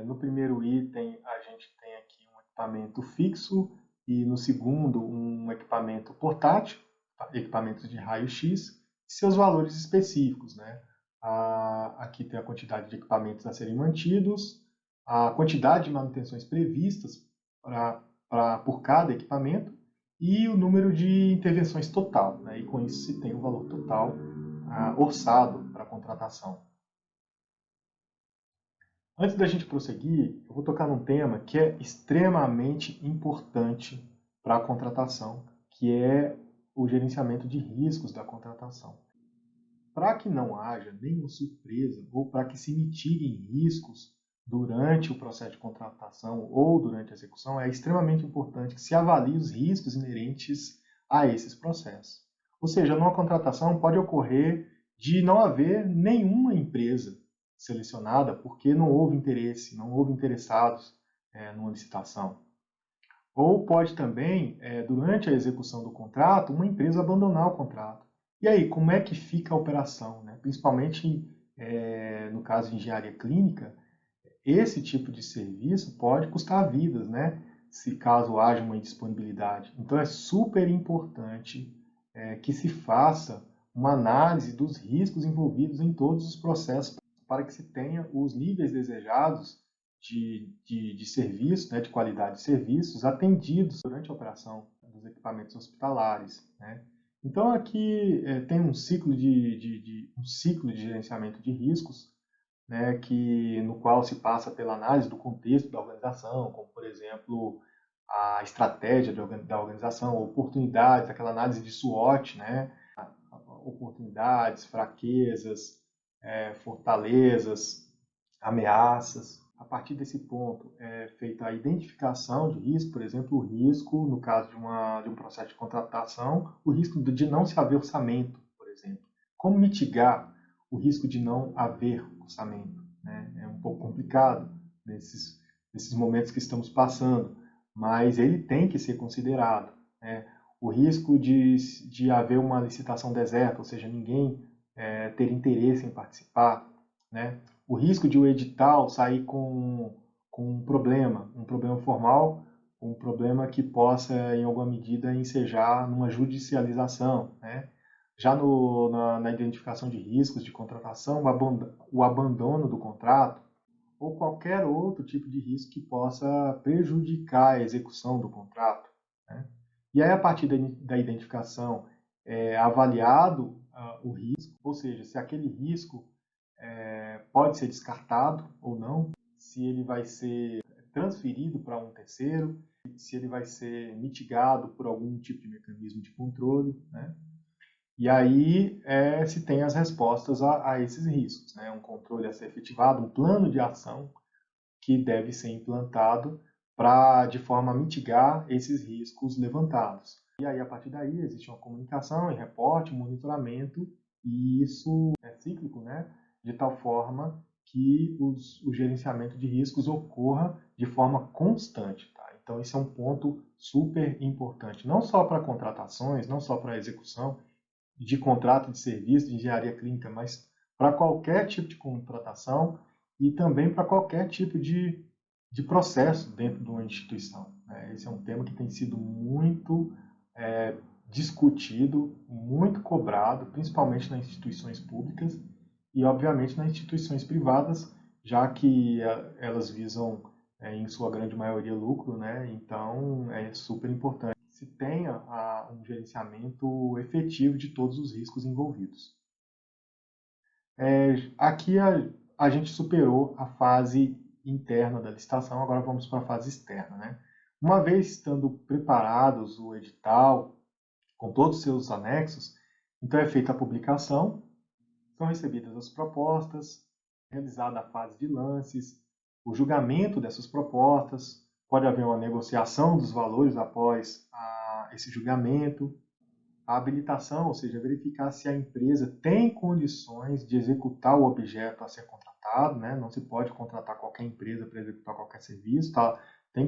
No primeiro item, a gente tem aqui um equipamento fixo e no segundo um equipamento portátil, equipamentos de raio-x, e seus valores específicos, né? Aqui tem a quantidade de equipamentos a serem mantidos, a quantidade de manutenções previstas por cada equipamento e o número de intervenções total, né? E com isso se tem o valor total orçado para a contratação. Antes da gente prosseguir, eu vou tocar num tema que é extremamente importante para a contratação, que é o gerenciamento de riscos da contratação. Para que não haja nenhuma surpresa ou para que se mitiguem riscos durante o processo de contratação ou durante a execução, é extremamente importante que se avalie os riscos inerentes a esses processos. Ou seja, numa contratação pode ocorrer de não haver nenhuma empresa selecionada porque não houve interesse, não houve interessados numa licitação. Ou pode também, durante a execução do contrato, uma empresa abandonar o contrato. E aí, como é que fica a operação, né? Principalmente no caso de engenharia clínica, esse tipo de serviço pode custar vidas, né? Se caso haja uma indisponibilidade. Então é super importante que se faça uma análise dos riscos envolvidos em todos os processos para que se tenha os níveis desejados de serviço, né, de qualidade de serviços atendidos durante a operação dos equipamentos hospitalares, né? Então aqui tem um ciclo de gerenciamento de riscos, né, no qual se passa pela análise do contexto da organização, como por exemplo a estratégia da organização, oportunidades, aquela análise de SWOT, né, oportunidades, fraquezas, fortalezas, ameaças. A partir desse ponto é feita a identificação de risco, por exemplo, o risco, no caso de um processo de contratação, o risco de não se haver orçamento, por exemplo. Como mitigar o risco de não haver orçamento, né? É um pouco complicado nesses momentos que estamos passando, mas ele tem que ser considerado, né? O risco de haver uma licitação deserta, ou seja, ninguém ter interesse em participar, né? O risco de o edital sair com um problema formal, um problema que possa, em alguma medida, ensejar numa judicialização, né? Já na identificação de riscos de contratação, o abandono do contrato ou qualquer outro tipo de risco que possa prejudicar a execução do contrato, né? E aí, a partir da identificação, é avaliado o risco, ou seja, se aquele risco pode ser descartado ou não, se ele vai ser transferido para um terceiro, se ele vai ser mitigado por algum tipo de mecanismo de controle, né? E aí se tem as respostas a esses riscos, né? Um controle a ser efetivado, um plano de ação que deve ser implantado de forma a mitigar esses riscos levantados. E aí, a partir daí, existe uma comunicação e reporte, monitoramento, e isso é cíclico, né? De tal forma que o gerenciamento de riscos ocorra de forma constante. Tá? Então, esse é um ponto super importante, não só para contratações, não só para a execução de contrato de serviço de engenharia clínica, mas para qualquer tipo de contratação e também para qualquer tipo de processo dentro de uma instituição, né? Esse é um tema que tem sido muito discutido, muito cobrado, principalmente nas instituições públicas e, obviamente, nas instituições privadas, já que elas visam, em sua grande maioria, lucro, né? Então, é super importante que se tenha um gerenciamento efetivo de todos os riscos envolvidos. Aqui a gente superou a fase interna da licitação, agora vamos para a fase externa, né? Uma vez estando preparados o edital, com todos os seus anexos, então é feita a publicação, são recebidas as propostas, realizada a fase de lances, o julgamento dessas propostas, pode haver uma negociação dos valores após esse julgamento, a habilitação, ou seja, verificar se a empresa tem condições de executar o objeto a ser contratado, né? Não se pode contratar qualquer empresa para executar qualquer serviço, tá? Tem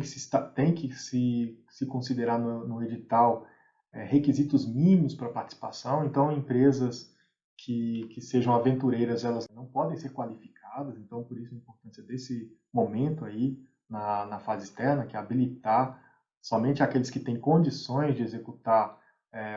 que se considerar no edital requisitos mínimos para participação, então empresas que sejam aventureiras, elas não podem ser qualificadas, então por isso a importância desse momento aí na fase externa, que é habilitar somente aqueles que têm condições de executar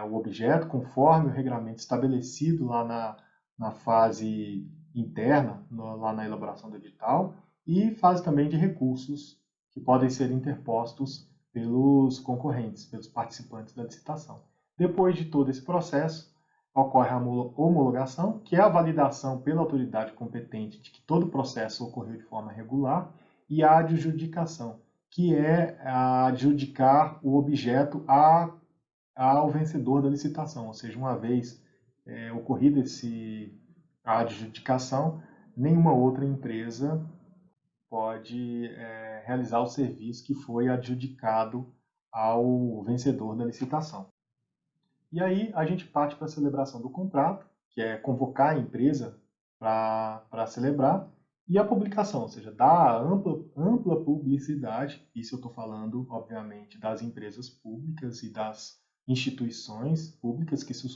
o objeto conforme o regramento estabelecido lá na fase interna, lá na elaboração do edital, e fase também de recursos que podem ser interpostos pelos concorrentes, pelos participantes da licitação. Depois de todo esse processo, ocorre a homologação, que é a validação pela autoridade competente de que todo o processo ocorreu de forma regular, e a adjudicação, que é adjudicar o objeto ao vencedor da licitação, ou seja, uma vez ocorrida a adjudicação, nenhuma outra empresa pode realizar o serviço que foi adjudicado ao vencedor da licitação. E aí a gente parte para a celebração do contrato, que é convocar a empresa para celebrar, e a publicação, ou seja, dar ampla publicidade. Isso eu estou falando, obviamente, das empresas públicas e das instituições públicas que se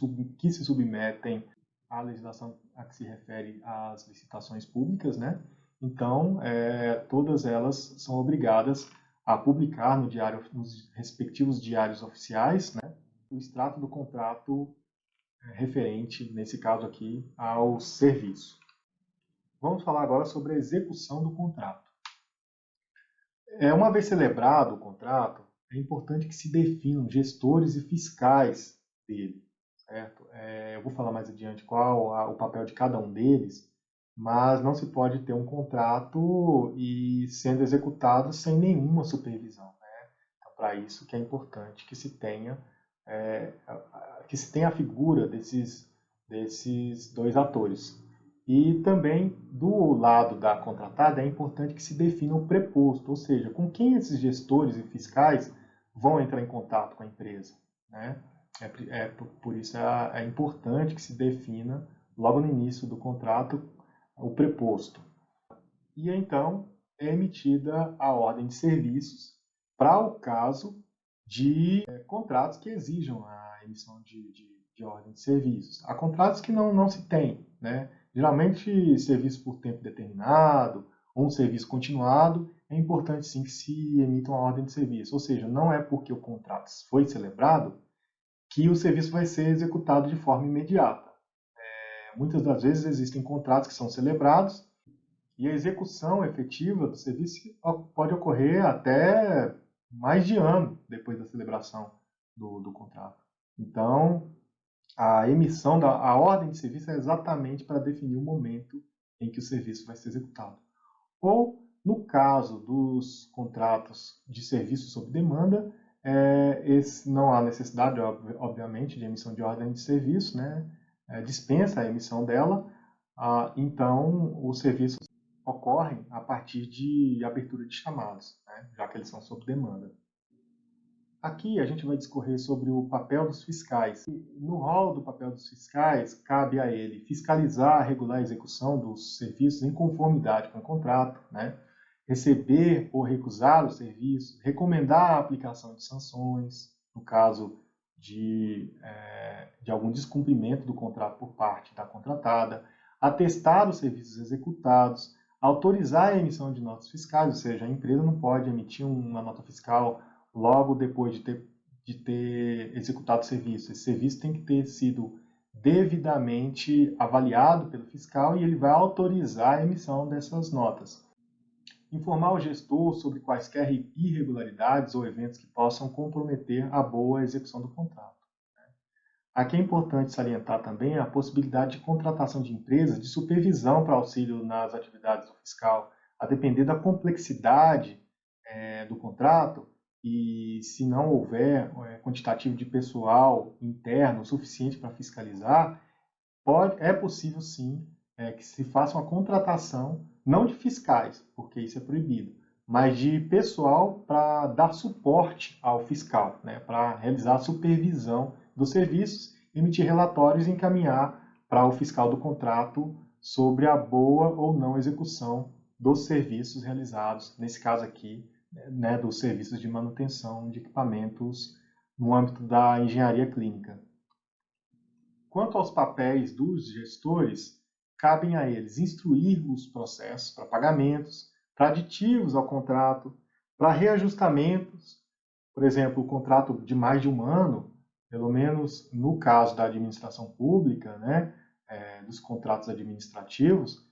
submetem à legislação a que se refere às licitações públicas, né? Então, todas elas são obrigadas a publicar nos respectivos diários oficiais, né, o extrato do contrato referente, nesse caso aqui, ao serviço. Vamos falar agora sobre a execução do contrato. Uma vez celebrado o contrato, é importante que se definam gestores e fiscais dele, certo? Eu vou falar mais adiante qual o papel de cada um deles, mas não se pode ter um contrato e sendo executado sem nenhuma supervisão, né? Então, para isso que é importante que se tenha a figura desses dois atores. E também, do lado da contratada, é importante que se defina o preposto, ou seja, com quem esses gestores e fiscais vão entrar em contato com a empresa, né? Por isso é importante que se defina, logo no início do contrato, o preposto. E então é emitida a ordem de serviços para o caso de contratos que exijam a emissão de ordem de serviços. Há contratos que não se tem, né? Geralmente, serviço por tempo determinado ou um serviço continuado, é importante sim que se emita uma ordem de serviço. Ou seja, não é porque o contrato foi celebrado que o serviço vai ser executado de forma imediata. Muitas das vezes existem contratos que são celebrados e a execução efetiva do serviço pode ocorrer até mais de ano depois da celebração do contrato. Então, a emissão da ordem de serviço é exatamente para definir o momento em que o serviço vai ser executado. Ou, no caso dos contratos de serviço sob demanda, não há necessidade, obviamente, de emissão de ordem de serviço, né? Dispensa a emissão dela, então os serviços ocorrem a partir de abertura de chamados, né? Já que eles são sob demanda. Aqui a gente vai discorrer sobre o papel dos fiscais. No rol do papel dos fiscais, cabe a ele fiscalizar a regular execução dos serviços em conformidade com o contrato, né? Receber ou recusar o serviço, recomendar a aplicação de sanções, no caso de algum descumprimento do contrato por parte da contratada, atestar os serviços executados, autorizar a emissão de notas fiscais, ou seja, a empresa não pode emitir uma nota fiscal logo depois de ter executado o serviço. Esse serviço tem que ter sido devidamente avaliado pelo fiscal e ele vai autorizar a emissão dessas notas. Informar o gestor sobre quaisquer irregularidades ou eventos que possam comprometer a boa execução do contrato. Aqui é importante salientar também a possibilidade de contratação de empresas de supervisão para auxílio nas atividades do fiscal, a depender da complexidade do contrato. E se não houver quantitativo de pessoal interno suficiente para fiscalizar, é possível sim que se faça uma contratação, não de fiscais, porque isso é proibido, mas de pessoal para dar suporte ao fiscal, né, para realizar a supervisão dos serviços, emitir relatórios e encaminhar para o fiscal do contrato sobre a boa ou não execução dos serviços realizados, nesse caso aqui, né, dos serviços de manutenção de equipamentos no âmbito da engenharia clínica. Quanto aos papéis dos gestores, cabem a eles instruir os processos para pagamentos, para aditivos ao contrato, para reajustamentos, Por exemplo, o contrato de mais de um ano, pelo menos no caso da administração pública, né, dos contratos administrativos,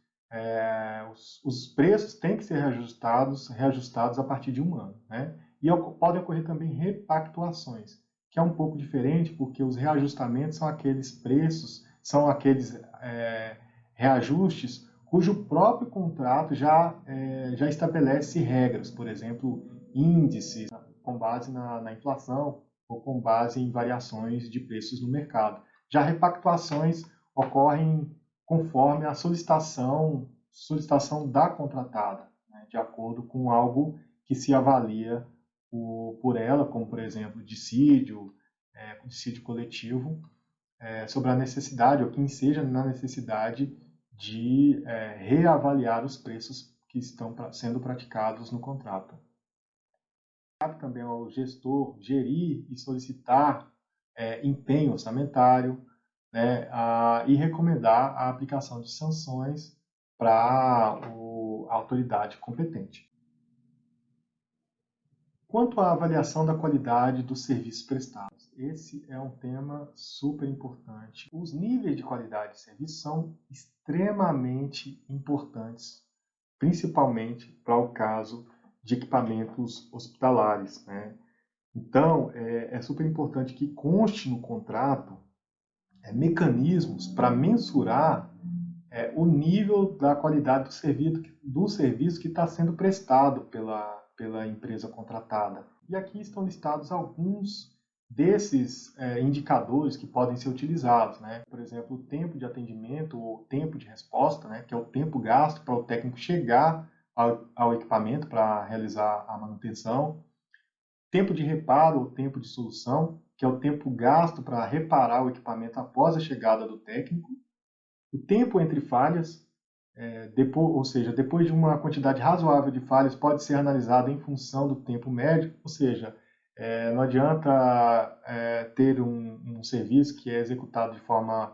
os preços têm que ser reajustados a partir de um ano, né? E podem ocorrer também repactuações, que é um pouco diferente, porque os reajustamentos são aqueles preços, são aqueles reajustes cujo próprio contrato já estabelece regras, por exemplo, índices com base na inflação ou com base em variações de preços no mercado. Já repactuações ocorrem conforme a solicitação da contratada, né, de acordo com algo que se avalia por ela, como por exemplo dissídio coletivo, sobre a necessidade, ou quem seja na necessidade de reavaliar os preços que estão sendo praticados no contrato. Cabe também ao gestor gerir e solicitar empenho orçamentário, né, e recomendar a aplicação de sanções para a autoridade competente. Quanto à avaliação da qualidade dos serviços prestados, esse é um tema super importante. Os níveis de qualidade de serviço são extremamente importantes, principalmente para o caso de equipamentos hospitalares, né? Então, é super importante que conste no contrato mecanismos para mensurar o nível da qualidade do serviço que está sendo prestado pela empresa contratada. E aqui estão listados alguns desses indicadores que podem ser utilizados, né? Por exemplo, o tempo de atendimento ou tempo de resposta, né? Que é o tempo gasto para o técnico chegar ao equipamento para realizar a manutenção. Tempo de reparo ou tempo de solução, que é o tempo gasto para reparar o equipamento após a chegada do técnico. O tempo entre falhas, ou seja, depois de uma quantidade razoável de falhas, pode ser analisado em função do tempo médio, ou seja, não adianta ter um serviço que é executado de forma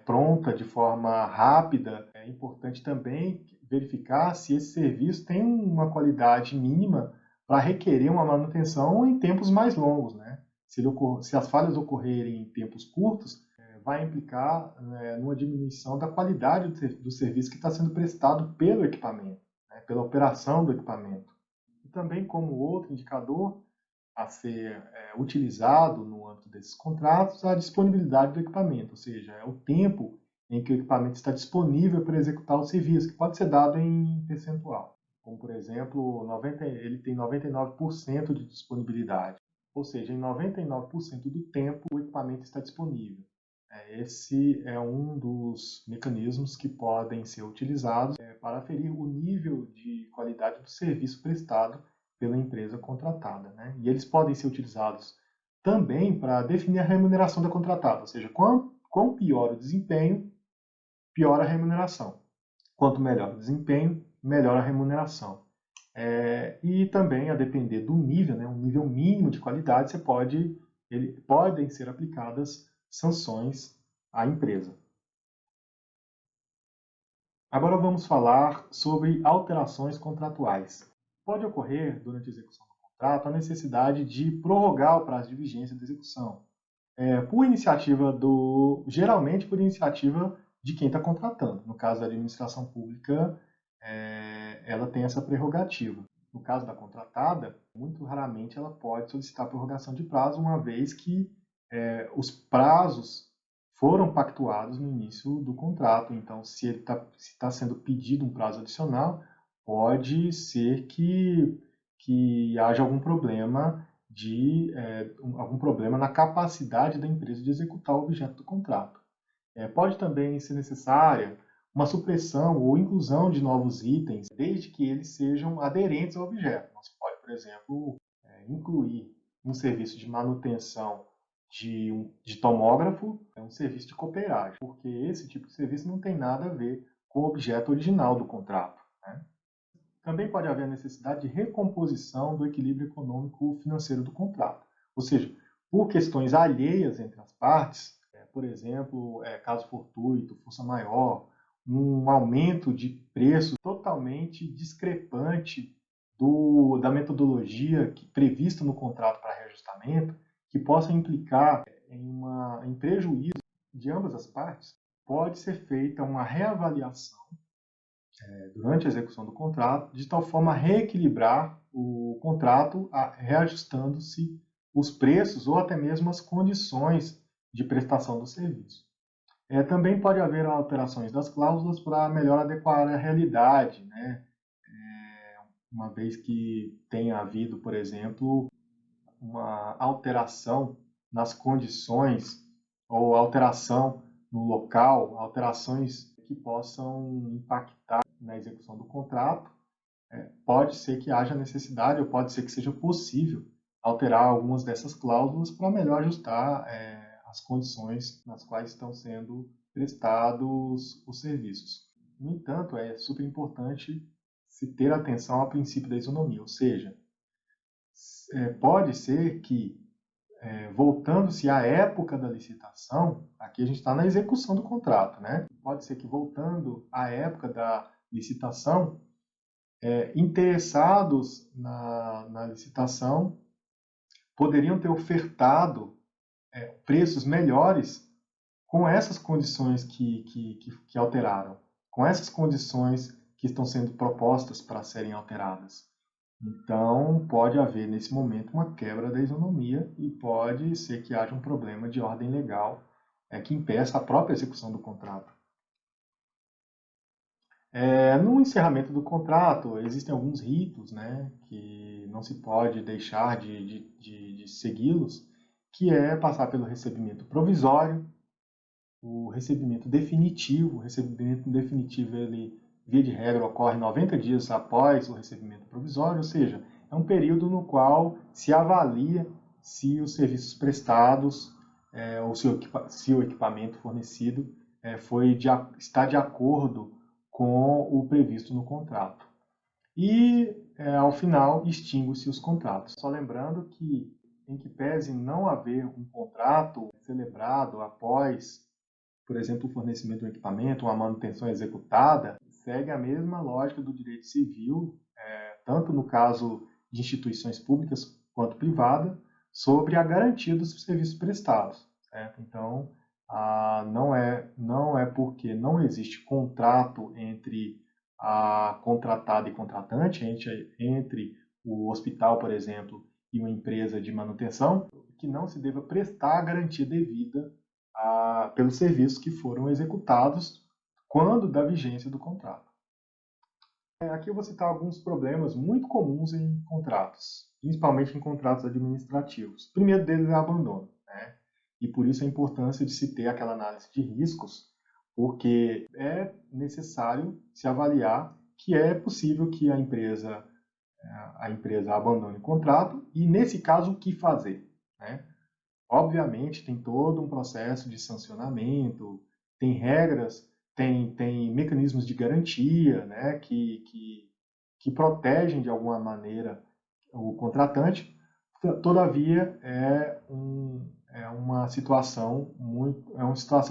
pronta, de forma rápida. É importante também verificar se esse serviço tem uma qualidade mínima para requerer uma manutenção em tempos mais longos, né? Se as falhas ocorrerem em tempos curtos, vai implicar numa diminuição da qualidade do serviço que está sendo prestado pelo equipamento, né, pela operação do equipamento. E também como outro indicador a ser utilizado no âmbito desses contratos, a disponibilidade do equipamento, ou seja, é o tempo em que o equipamento está disponível para executar o serviço, que pode ser dado em percentual. Como, por exemplo, ele tem 99% de disponibilidade, ou seja, em 99% do tempo o equipamento está disponível. Esse é um dos mecanismos que podem ser utilizados para aferir o nível de qualidade do serviço prestado pela empresa contratada, né? E eles podem ser utilizados também para definir a remuneração da contratada, ou seja, quão pior o desempenho, pior a remuneração. Quanto melhor o desempenho, melhor a remuneração. E também, a depender do nível, né, um nível mínimo de qualidade, podem ser aplicadas sanções à empresa. Agora vamos falar sobre alterações contratuais. Pode ocorrer, durante a execução do contrato, a necessidade de prorrogar o prazo de vigência da execução, geralmente por iniciativa de quem está contratando. No caso da administração pública, ela tem essa prerrogativa. No caso da contratada, muito raramente ela pode solicitar prorrogação de prazo, uma vez que os prazos foram pactuados no início do contrato. Então, se está sendo pedido um prazo adicional, pode ser que haja algum problema na capacidade da empresa de executar o objeto do contrato. Pode também ser necessária uma supressão ou inclusão de novos itens, desde que eles sejam aderentes ao objeto. Você pode, por exemplo, incluir um serviço de manutenção de tomógrafo, um serviço de cooperagem, porque esse tipo de serviço não tem nada a ver com o objeto original do contrato, né? Também pode haver a necessidade de recomposição do equilíbrio econômico-financeiro do contrato, ou seja, por questões alheias entre as partes, por exemplo, caso fortuito, força maior, um aumento de preço totalmente discrepante da metodologia prevista no contrato para reajustamento, que possa implicar em prejuízo de ambas as partes, pode ser feita uma reavaliação durante a execução do contrato, de tal forma a reequilibrar o contrato, reajustando-se os preços ou até mesmo as condições de prestação do serviço. Também pode haver alterações das cláusulas para melhor adequar à realidade, né? Uma vez que tenha havido, por exemplo, uma alteração nas condições ou alteração no local, alterações que possam impactar na execução do contrato, pode ser que haja necessidade ou pode ser que seja possível alterar algumas dessas cláusulas para melhor ajustar as condições nas quais estão sendo prestados os serviços. No entanto, é super importante se ter atenção ao princípio da isonomia, ou seja, pode ser que, voltando-se à época da licitação, aqui a gente está na execução do contrato, né? Pode ser que, voltando à época da licitação, interessados na licitação poderiam ter ofertado preços melhores com essas condições que alteraram, com essas condições que estão sendo propostas para serem alteradas. Então, pode haver, nesse momento, uma quebra da isonomia e pode ser que haja um problema de ordem legal que impeça a própria execução do contrato. No encerramento do contrato, existem alguns ritos, né, que não se pode deixar de segui-los, que é passar pelo recebimento provisório, o recebimento definitivo. O recebimento definitivo, ele, via de regra, ocorre 90 dias após o recebimento provisório, ou seja, é um período no qual se avalia se os serviços prestados ou se o equipamento fornecido está de acordo com o previsto no contrato. E, ao final, extingue-se os contratos. Só lembrando que, em que pese não haver um contrato celebrado após, por exemplo, o fornecimento de um equipamento, uma manutenção executada, segue a mesma lógica do direito civil, tanto no caso de instituições públicas quanto privadas, sobre a garantia dos serviços prestados. Certo? Então, não é porque não existe contrato entre a contratada e contratante, entre o hospital, por exemplo, e uma empresa de manutenção, que não se deva prestar a garantia devida pelos serviços que foram executados quando da vigência do contrato. Aqui eu vou citar alguns problemas muito comuns em contratos, principalmente em contratos administrativos. O primeiro deles é abandono, né? E por isso a importância de se ter aquela análise de riscos, porque é necessário se avaliar que é possível que a empresa abandone o contrato e, nesse caso, o que fazer, né? Obviamente, tem todo um processo de sancionamento, tem regras, tem mecanismos de garantia, né, que protegem de alguma maneira o contratante. Todavia, é uma situação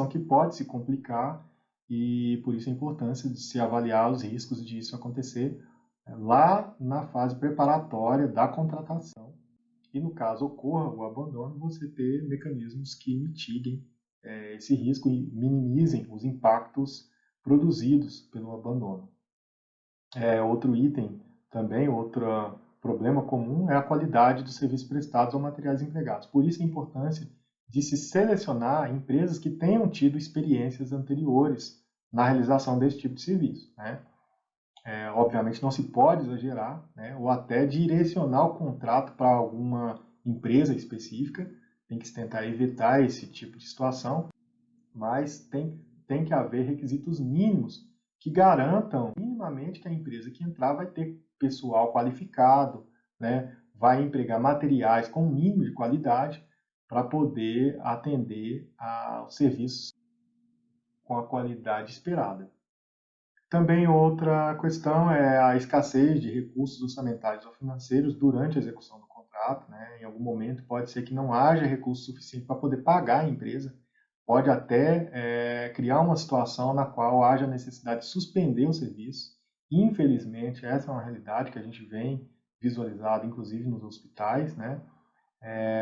que pode se complicar e por isso a importância de se avaliar os riscos de isso acontecer lá na fase preparatória da contratação. E no caso ocorra o abandono, você ter mecanismos que mitiguem esse risco e minimizem os impactos produzidos pelo abandono. Outro item também, outro problema comum é a qualidade dos serviços prestados ou materiais empregados. Por isso a importância de se selecionar empresas que tenham tido experiências anteriores na realização desse tipo de serviço, né? Obviamente não se pode exagerar, né, ou até direcionar o contrato para alguma empresa específica, tem que se tentar evitar esse tipo de situação, mas tem que haver requisitos mínimos que garantam minimamente que a empresa que entrar vai ter pessoal qualificado, né, vai empregar materiais com o mínimo de qualidade para poder atender aos serviços com a qualidade esperada. Também outra questão é a escassez de recursos orçamentários ou financeiros durante a execução do contrato, né? Em algum momento pode ser que não haja recurso suficiente para poder pagar a empresa, pode até criar uma situação na qual haja necessidade de suspender o serviço. Infelizmente, essa é uma realidade que a gente vem visualizado, inclusive nos hospitais, né?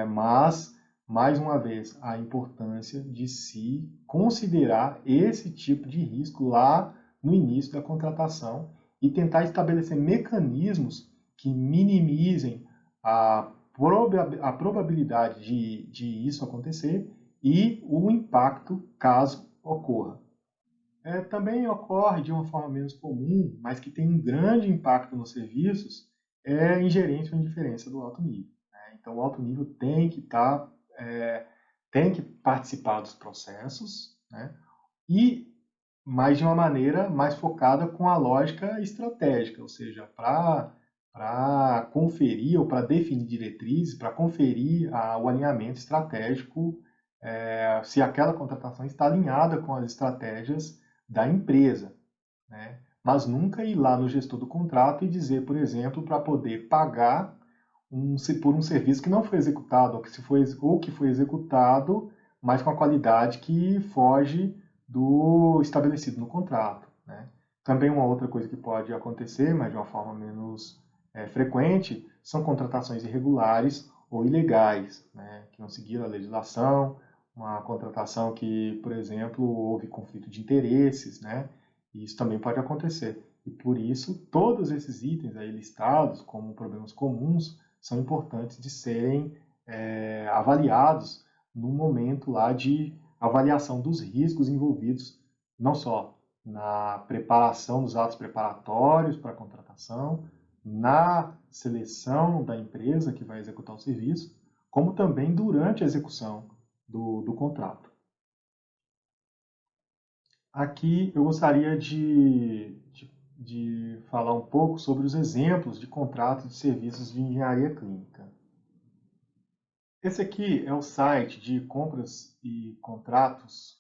Mas, mais uma vez, a importância de se considerar esse tipo de risco lá no início da contratação e tentar estabelecer mecanismos que minimizem a probabilidade de isso acontecer e o impacto caso ocorra. Também ocorre de uma forma menos comum, mas que tem um grande impacto nos serviços, é a ingerência ou indiferença do alto nível. Então, o alto nível tem que tem que participar dos processos, né? Mas de uma maneira mais focada com a lógica estratégica, ou seja, para conferir ou para definir diretrizes, para conferir o alinhamento estratégico, se aquela contratação está alinhada com as estratégias da empresa, né? Mas nunca ir lá no gestor do contrato e dizer, por exemplo, para poder pagar por um serviço que não foi executado, ou que foi executado, mas com a qualidade que foge do estabelecido no contrato, né? Também uma outra coisa que pode acontecer, mas de uma forma menos frequente, são contratações irregulares ou ilegais, né? Que não seguiram a legislação, uma contratação que, por exemplo, houve conflito de interesses, né? E isso também pode acontecer. E por isso, todos esses itens aí listados como problemas comuns são importantes de serem avaliados no momento lá de avaliação dos riscos envolvidos, não só na preparação dos atos preparatórios para a contratação, na seleção da empresa que vai executar o serviço, como também durante a execução do contrato. Aqui eu gostaria de falar um pouco sobre os exemplos de contratos de serviços de engenharia clínica. Esse aqui é o site de compras e contratos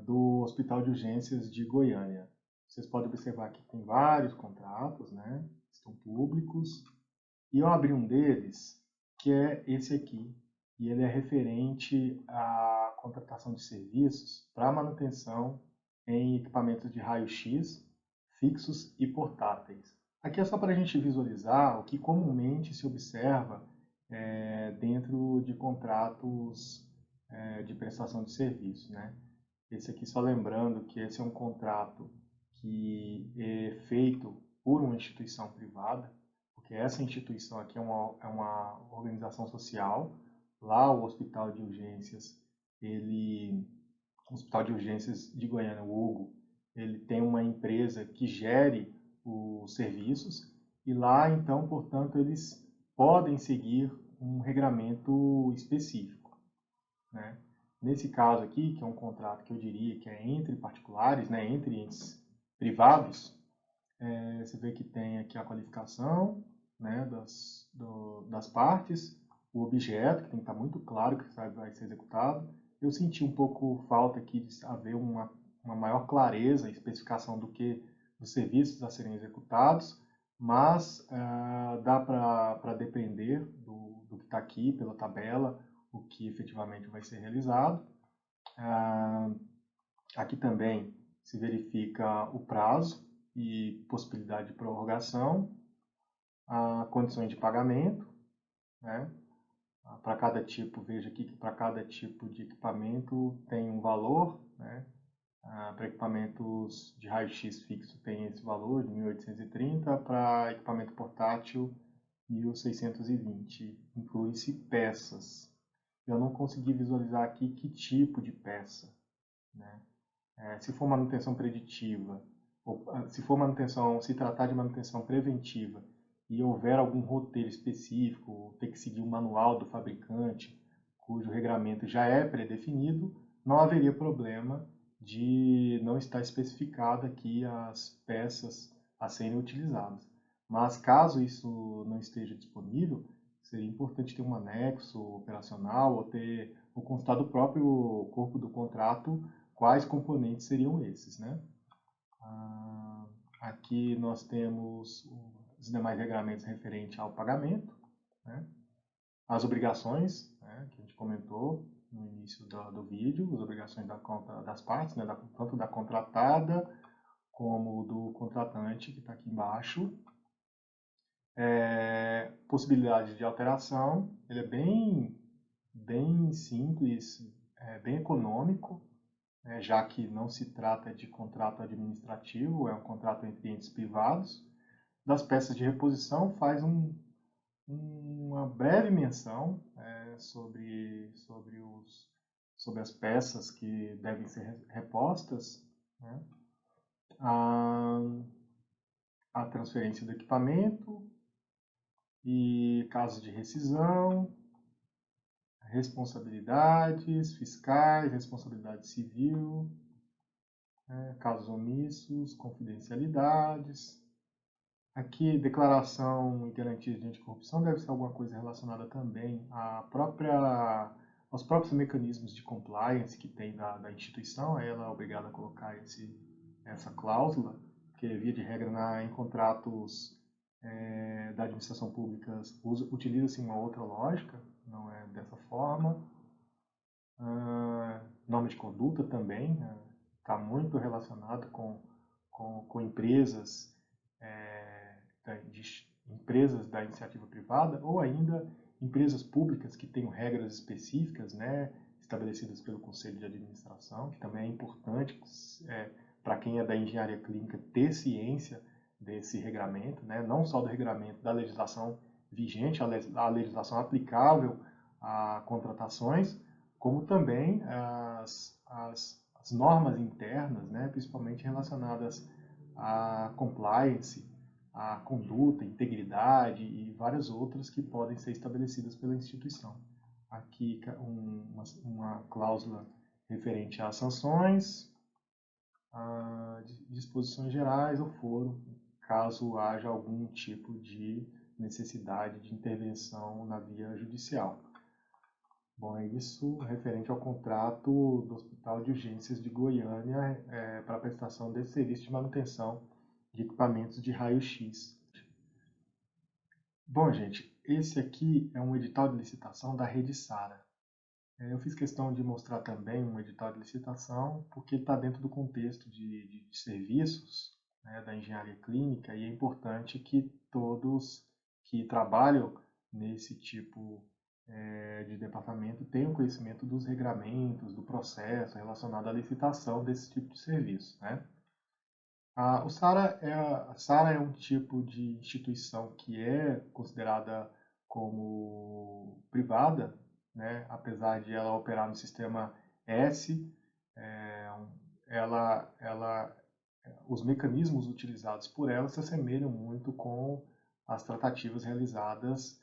do Hospital de Urgências de Goiânia. Vocês podem observar que tem vários contratos, né? Estão públicos. E eu abri um deles, que é esse aqui. E ele é referente à contratação de serviços para manutenção em equipamentos de raio-x fixos e portáteis. Aqui é só para a gente visualizar o que comumente se observa dentro de contratos de prestação de serviço, né? Esse aqui, só lembrando que esse é um contrato que é feito por uma instituição privada, porque essa instituição aqui é uma organização social. Lá o Hospital de Urgências, o Hospital de Urgências de Goiânia, o Hugo, ele tem uma empresa que gere os serviços e lá, então, portanto, eles podem seguir um regramento específico, né? Nesse caso aqui, que é um contrato que eu diria que é entre particulares, né, entre entes privados, você vê que tem aqui a qualificação, né, das partes, o objeto, que tem que estar muito claro que vai ser executado. Eu senti um pouco falta aqui de haver uma maior clareza e especificação dos serviços a serem executados, mas dá para depender do que está aqui pela tabela, o que efetivamente vai ser realizado. Aqui também se verifica o prazo e possibilidade de prorrogação, condições de pagamento, né? Para cada tipo, veja aqui que para cada tipo de equipamento tem um valor, né? Para equipamentos de raio-x fixo tem esse valor de 1.830, para equipamento portátil 1.620. Inclui-se peças. Eu não consegui visualizar aqui que tipo de peça, né? Se for manutenção preditiva, ou se tratar de manutenção preventiva e houver algum roteiro específico, ou ter que seguir o manual do fabricante, cujo regramento já é predefinido, não haveria problema de não estar especificado aqui as peças a serem utilizadas. Mas caso isso não esteja disponível, seria importante ter um anexo operacional ou constar do próprio corpo do contrato quais componentes seriam esses, né? Aqui nós temos os demais regramentos referentes ao pagamento, né? As obrigações, né, que a gente comentou no início do vídeo, as obrigações das partes, né, tanto da contratada como do contratante, que está aqui embaixo. Possibilidade de alteração, ele é bem simples, bem econômico, né, já que não se trata de contrato administrativo, é um contrato entre entes privados. Das peças de reposição faz uma breve menção sobre as peças que devem ser repostas, né? a, a transferência do equipamento e casos de rescisão, responsabilidades fiscais, responsabilidade civil, né, casos omissos, confidencialidades. Aqui, declaração e garantias de anticorrupção deve ser alguma coisa relacionada também aos próprios mecanismos de compliance que tem da instituição. Ela é obrigada a colocar essa cláusula, que via de regra em contratos da administração pública utiliza-se uma outra lógica, não é dessa forma. Norma de conduta também está muito relacionado com empresas, empresas da iniciativa privada ou ainda empresas públicas que tenham regras específicas, né, estabelecidas pelo Conselho de Administração, que também é importante para quem é da engenharia clínica ter ciência desse regramento, né, não só do regramento da legislação vigente, a legislação aplicável a contratações, como também as normas internas, né, principalmente relacionadas à compliance, à conduta, integridade e várias outras que podem ser estabelecidas pela instituição. Aqui uma cláusula referente às sanções, a disposições gerais ou foro, caso haja algum tipo de necessidade de intervenção na via judicial. Bom, é isso referente ao contrato do Hospital de Urgências de Goiânia para a prestação desse serviço de manutenção de equipamentos de raio-x. Bom, gente, esse aqui é um edital de licitação da Rede Sara. Eu fiz questão de mostrar também um edital de licitação, porque ele está dentro do contexto de serviços, né, da engenharia clínica, e é importante que todos que trabalham nesse tipo de departamento tenham conhecimento dos regramentos, do processo relacionado à licitação desse tipo de serviço, né? O SARA é um tipo de instituição que é considerada como privada, né? Apesar de ela operar no sistema S, os mecanismos utilizados por ela se assemelham muito com as tratativas realizadas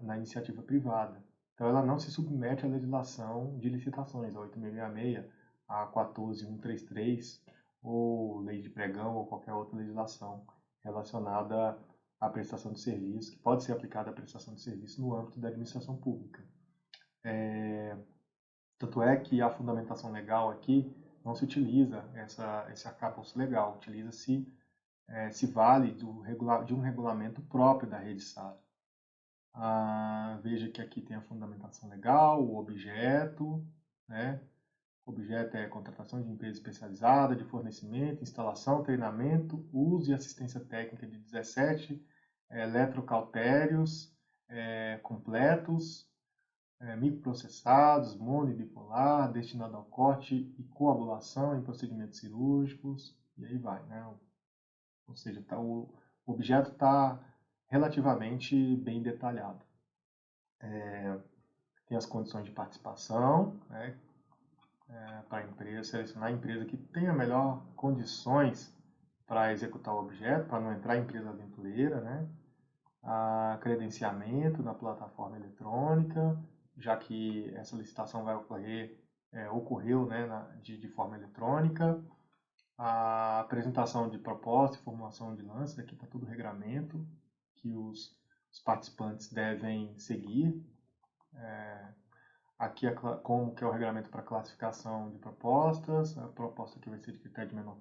na iniciativa privada. Então, ela não se submete à legislação de licitações, a 8666, a 14133, ou lei de pregão, ou qualquer outra legislação relacionada à prestação de serviço, que pode ser aplicada à prestação de serviço no âmbito da administração pública. Tanto é que a fundamentação legal aqui não se utiliza esse arcabouço legal, se vale de um regulamento próprio da rede SARA. Veja que aqui tem a fundamentação legal, o objeto, né? O objeto é contratação de empresa especializada, de fornecimento, instalação, treinamento, uso e assistência técnica de 17 eletrocautérios completos, microprocessados, mono e bipolar, destinado ao corte e coagulação em procedimentos cirúrgicos, e aí vai, né? Ou seja, o objeto está relativamente bem detalhado. Tem as condições de participação, né, para a empresa, selecionar a empresa que tenha melhor condições para executar o objeto, para não entrar em empresa aventureira, né? Credenciamento na plataforma eletrônica, já que essa licitação vai ocorreu, né, de forma eletrônica. A apresentação de proposta e formulação de lance, aqui está tudo regramento que os participantes devem seguir. Aqui como que é o regramento para classificação de propostas, a proposta aqui vai ser de critério de menor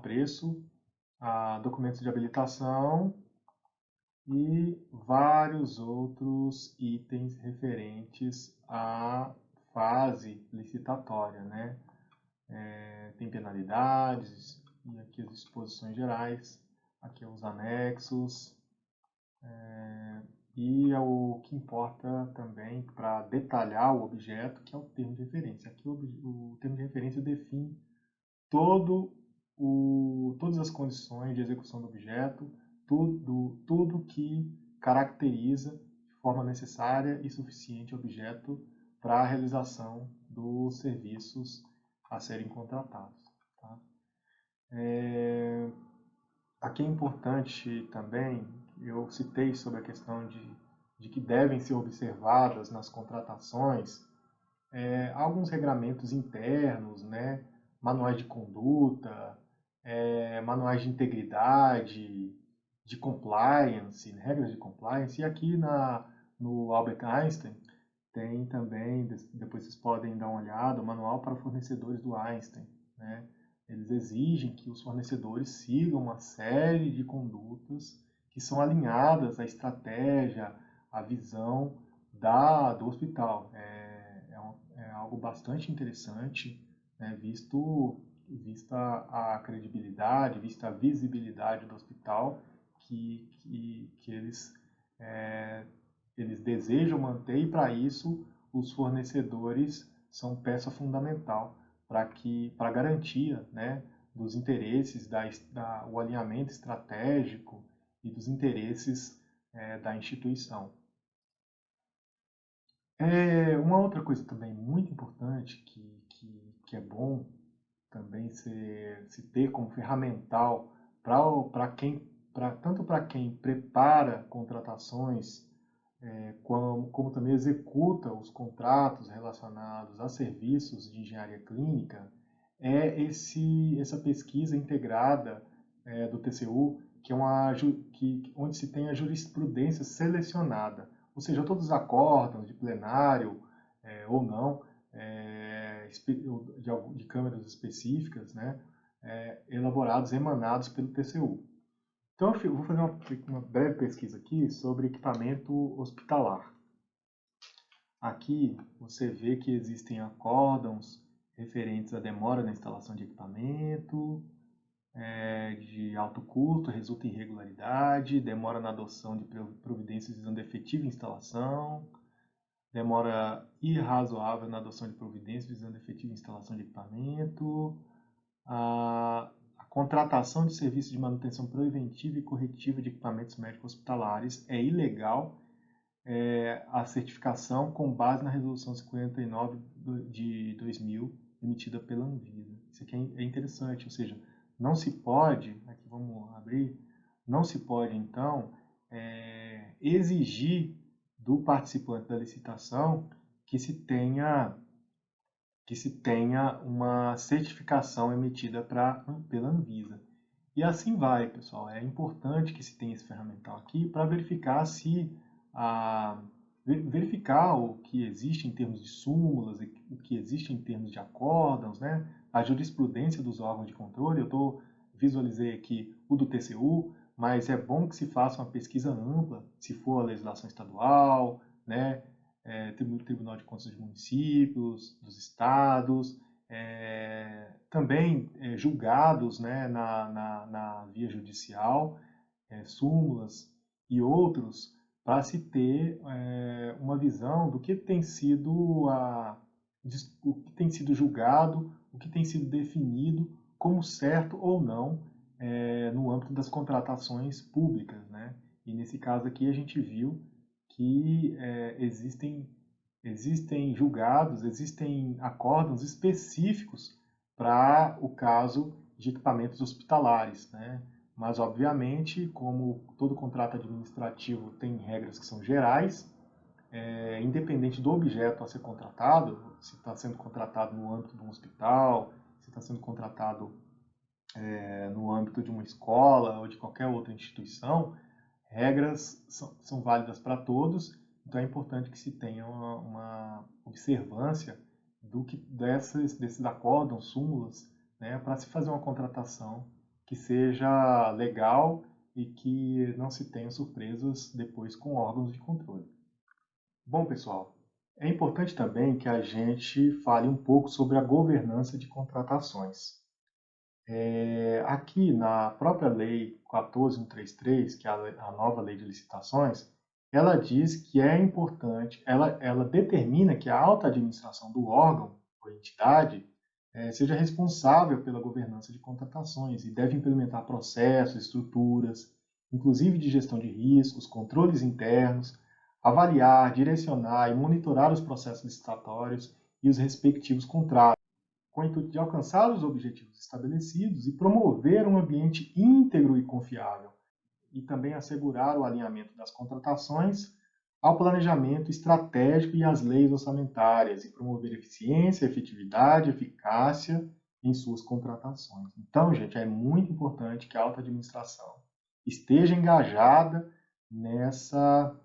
preço, documentos de habilitação e vários outros itens referentes à fase licitatória, né? Tem penalidades e aqui as disposições gerais aqui os anexos, e o que importa também para detalhar o objeto, que é o termo de referência. Aqui o termo de referência define todas as condições de execução do objeto, tudo que caracteriza de forma necessária e suficiente o objeto para a realização dos serviços a serem contratados. Tá? Aqui é importante também, eu citei sobre a questão de que devem ser observadas nas contratações alguns regramentos internos, né? Manuais de conduta, manuais de integridade, de compliance, regras de compliance. E aqui no Albert Einstein tem também, depois vocês podem dar uma olhada, o manual para fornecedores do Einstein. Né? Eles exigem que os fornecedores sigam uma série de condutas que são alinhadas à estratégia, à visão do hospital. É algo bastante interessante, né? Vista a credibilidade, vista a visibilidade do hospital que eles desejam manter, e para isso os fornecedores são peça fundamental para a garantia, né, dos interesses, o alinhamento estratégico e dos interesses da instituição. Uma outra coisa também muito importante que é bom também se ter como ferramental tanto para quem prepara contratações, como também executa os contratos relacionados a serviços de engenharia clínica, essa pesquisa integrada do TCU, onde se tem a jurisprudência selecionada, ou seja, todos os acórdãos de plenário ou não, de câmeras específicas, né, elaborados, emanados pelo TCU. Então, eu vou fazer uma breve pesquisa aqui sobre equipamento hospitalar. Aqui você vê que existem acórdãos referentes à demora na instalação de equipamento, de alto custo, resulta em irregularidade, demora na adoção de providências visando efetiva instalação, demora irrazoável na adoção de providências visando efetiva instalação de equipamento, a contratação de serviços de manutenção preventiva e corretiva de equipamentos médicos hospitalares é ilegal, a certificação com base na Resolução 59 de 2000, emitida pela Anvisa. Isso aqui é interessante, ou seja, não se pode, aqui vamos abrir, não se pode então exigir do participante da licitação que se tenha uma certificação emitida pela Anvisa. E assim vai, pessoal. É importante que se tenha esse ferramental aqui para verificar verificar o que existe em termos de súmulas, o que existe em termos de acórdãos, né? A jurisprudência dos órgãos de controle. Visualizei aqui o do TCU, mas é bom que se faça uma pesquisa ampla, se for a legislação estadual, né? Tribunal de Contas dos Municípios, dos Estados, também julgados, né, na via judicial, súmulas e outros, para se ter uma visão do que tem sido o que tem sido julgado, o que tem sido definido como certo ou não no âmbito das contratações públicas, né? E nesse caso aqui a gente viu que existem julgados, existem acórdãos específicos para o caso de equipamentos hospitalares, né? Mas, obviamente, como todo contrato administrativo tem regras que são gerais, independente do objeto a ser contratado, se está sendo contratado no âmbito de um hospital, se está sendo contratado no âmbito de uma escola ou de qualquer outra instituição, regras são válidas para todos, então é importante que se tenha uma observância desses acórdãos, súmulas, né, para se fazer uma contratação que seja legal e que não se tenha surpresas depois com órgãos de controle. Bom, pessoal, é importante também que a gente fale um pouco sobre a governança de contratações. Aqui na própria Lei 14.133, que é a nova lei de licitações, ela diz que é importante, ela determina que a alta administração do órgão ou entidade seja responsável pela governança de contratações e deve implementar processos, estruturas, inclusive de gestão de riscos, controles internos, avaliar, direcionar e monitorar os processos licitatórios e os respectivos contratos, com o intuito de alcançar os objetivos estabelecidos e promover um ambiente íntegro e confiável, e também assegurar o alinhamento das contratações ao planejamento estratégico e às leis orçamentárias, e promover eficiência, efetividade, eficácia em suas contratações. Então, gente, é muito importante que a alta administração esteja engajada nessa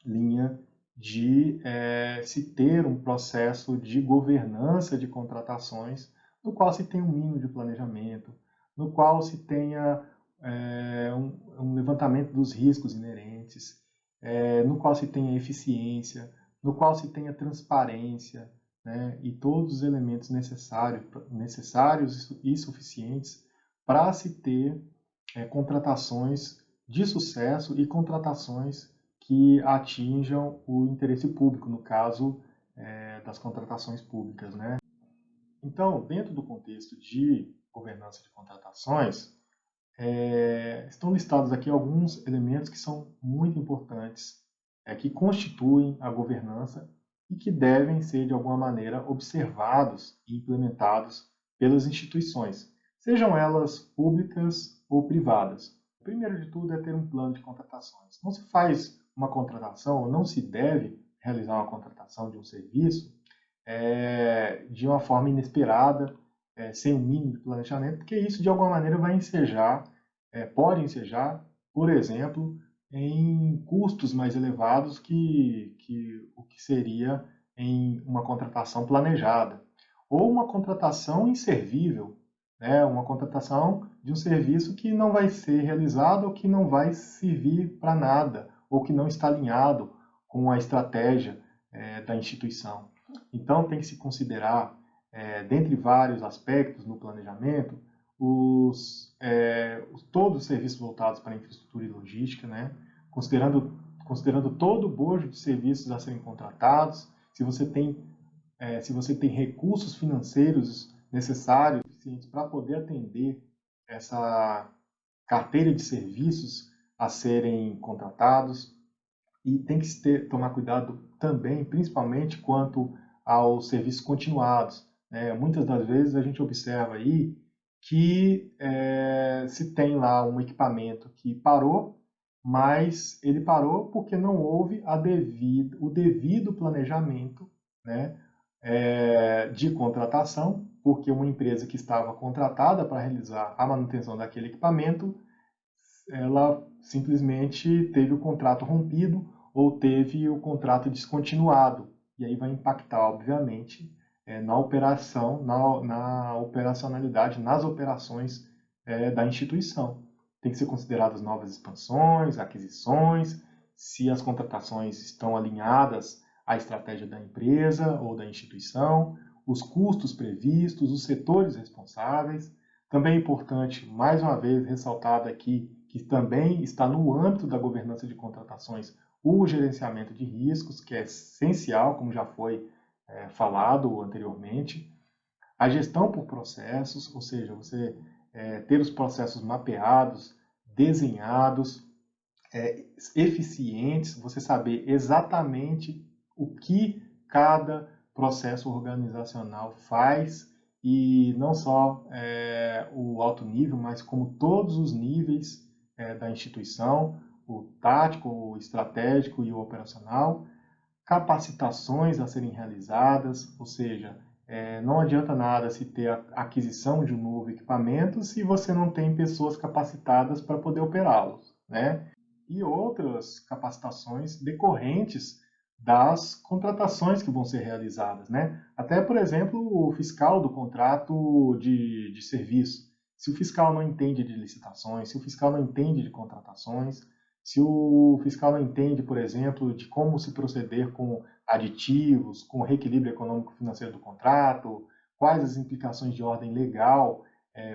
linha de se ter um processo de governança de contratações, no qual se tenha um mínimo de planejamento, no qual se tenha um levantamento dos riscos inerentes, no qual se tenha eficiência, no qual se tenha transparência, né, e todos os elementos necessários e suficientes para se ter contratações de sucesso e contratações que atinjam o interesse público, no caso das contratações públicas, né? Então, dentro do contexto de governança de contratações, estão listados aqui alguns elementos que são muito importantes, que constituem a governança e que devem ser, de alguma maneira, observados e implementados pelas instituições, sejam elas públicas ou privadas. O primeiro de tudo é ter um plano de contratações. Não se faz uma contratação, ou não se deve realizar uma contratação de um serviço de uma forma inesperada, sem um mínimo de planejamento, porque isso de alguma maneira vai ensejar, pode ensejar, por exemplo, em custos mais elevados que o que seria em uma contratação planejada, ou uma contratação inservível, né? Uma contratação de um serviço que não vai ser realizado ou que não vai servir para nada, ou que não está alinhado com a estratégia da instituição. Então, tem que se considerar, dentre vários aspectos no planejamento, todos os serviços voltados para a infraestrutura e logística, né? considerando todo o bojo de serviços a serem contratados, se você tem recursos financeiros necessários, suficientes para poder atender essa carteira de serviços a serem contratados, e tem que tomar cuidado também, principalmente quanto aos serviços continuados, né? Muitas das vezes a gente observa aí que se tem lá um equipamento que parou, mas ele parou porque não houve o devido planejamento, né, de contratação, porque uma empresa que estava contratada para realizar a manutenção daquele equipamento, ela simplesmente teve o contrato rompido ou teve o contrato descontinuado. E aí vai impactar, obviamente, na operação, na operacionalidade, nas operações da instituição. Tem que ser consideradas novas expansões, aquisições, se as contratações estão alinhadas à estratégia da empresa ou da instituição, os custos previstos, os setores responsáveis. Também é importante, mais uma vez, ressaltado aqui, que também está no âmbito da governança de contratações o gerenciamento de riscos, que é essencial, como já foi falado anteriormente. A gestão por processos, ou seja, você ter os processos mapeados, desenhados, eficientes, você saber exatamente o que cada processo organizacional faz, e não só o alto nível, mas como todos os níveis da instituição, o tático, o estratégico e o operacional, capacitações a serem realizadas, ou seja, não adianta nada se ter a aquisição de um novo equipamento se você não tem pessoas capacitadas para poder operá-los, né? E outras capacitações decorrentes das contratações que vão ser realizadas, né? Até, por exemplo, o fiscal do contrato de serviço. Se o fiscal não entende de licitações, se o fiscal não entende de contratações, se o fiscal não entende, por exemplo, de como se proceder com aditivos, com o reequilíbrio econômico-financeiro do contrato, quais as implicações de ordem legal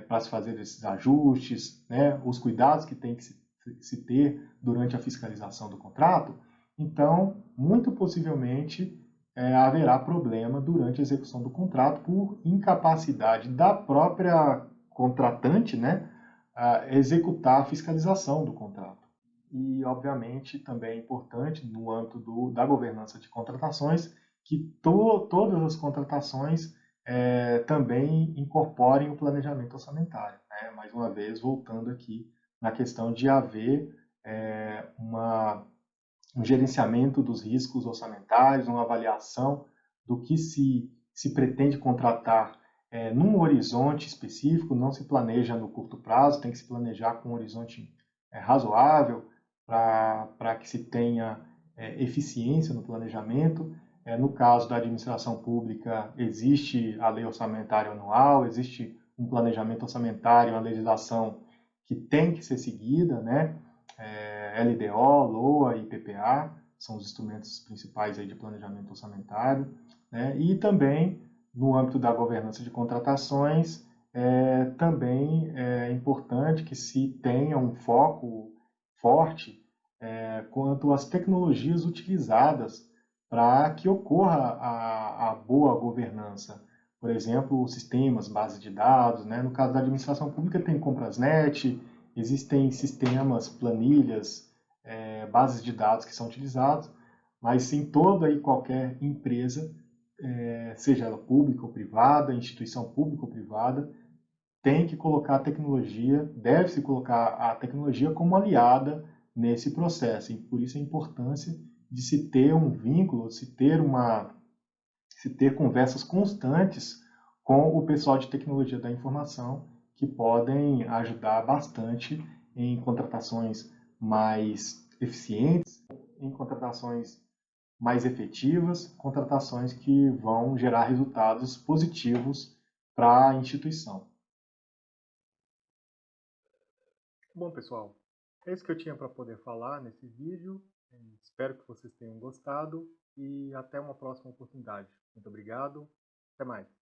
para se fazer esses ajustes, né, os cuidados que tem que se ter durante a fiscalização do contrato, então, muito possivelmente, haverá problema durante a execução do contrato por incapacidade da própria contratante, né, a executar a fiscalização do contrato. E, obviamente, também é importante, no âmbito da governança de contratações, que todas as contratações também incorporem o planejamento orçamentário, né? Mais uma vez, voltando aqui na questão de haver um gerenciamento dos riscos orçamentários, uma avaliação do que se pretende contratar num horizonte específico, não se planeja no curto prazo, tem que se planejar com um horizonte razoável para que se tenha eficiência no planejamento. No caso da administração pública, existe a lei orçamentária anual, existe um planejamento orçamentário, uma legislação que tem que ser seguida, né? LDO, LOA e PPA são os instrumentos principais aí de planejamento orçamentário, né? E também, no âmbito da governança de contratações, também é importante que se tenha um foco forte quanto às tecnologias utilizadas para que ocorra a boa governança. Por exemplo, sistemas, bases de dados, né? No caso da administração pública tem Comprasnet, existem sistemas, planilhas, bases de dados que são utilizados, mas em toda e qualquer empresa, seja ela pública ou privada, instituição pública ou privada, tem que colocar a tecnologia, deve-se colocar a tecnologia como aliada nesse processo. E por isso a importância de se ter um vínculo, se ter conversas constantes com o pessoal de tecnologia da informação, que podem ajudar bastante em contratações mais eficientes, em contratações mais efetivas, contratações que vão gerar resultados positivos para a instituição. Bom, pessoal, é isso que eu tinha para poder falar nesse vídeo. Espero que vocês tenham gostado e até uma próxima oportunidade. Muito obrigado. Até mais.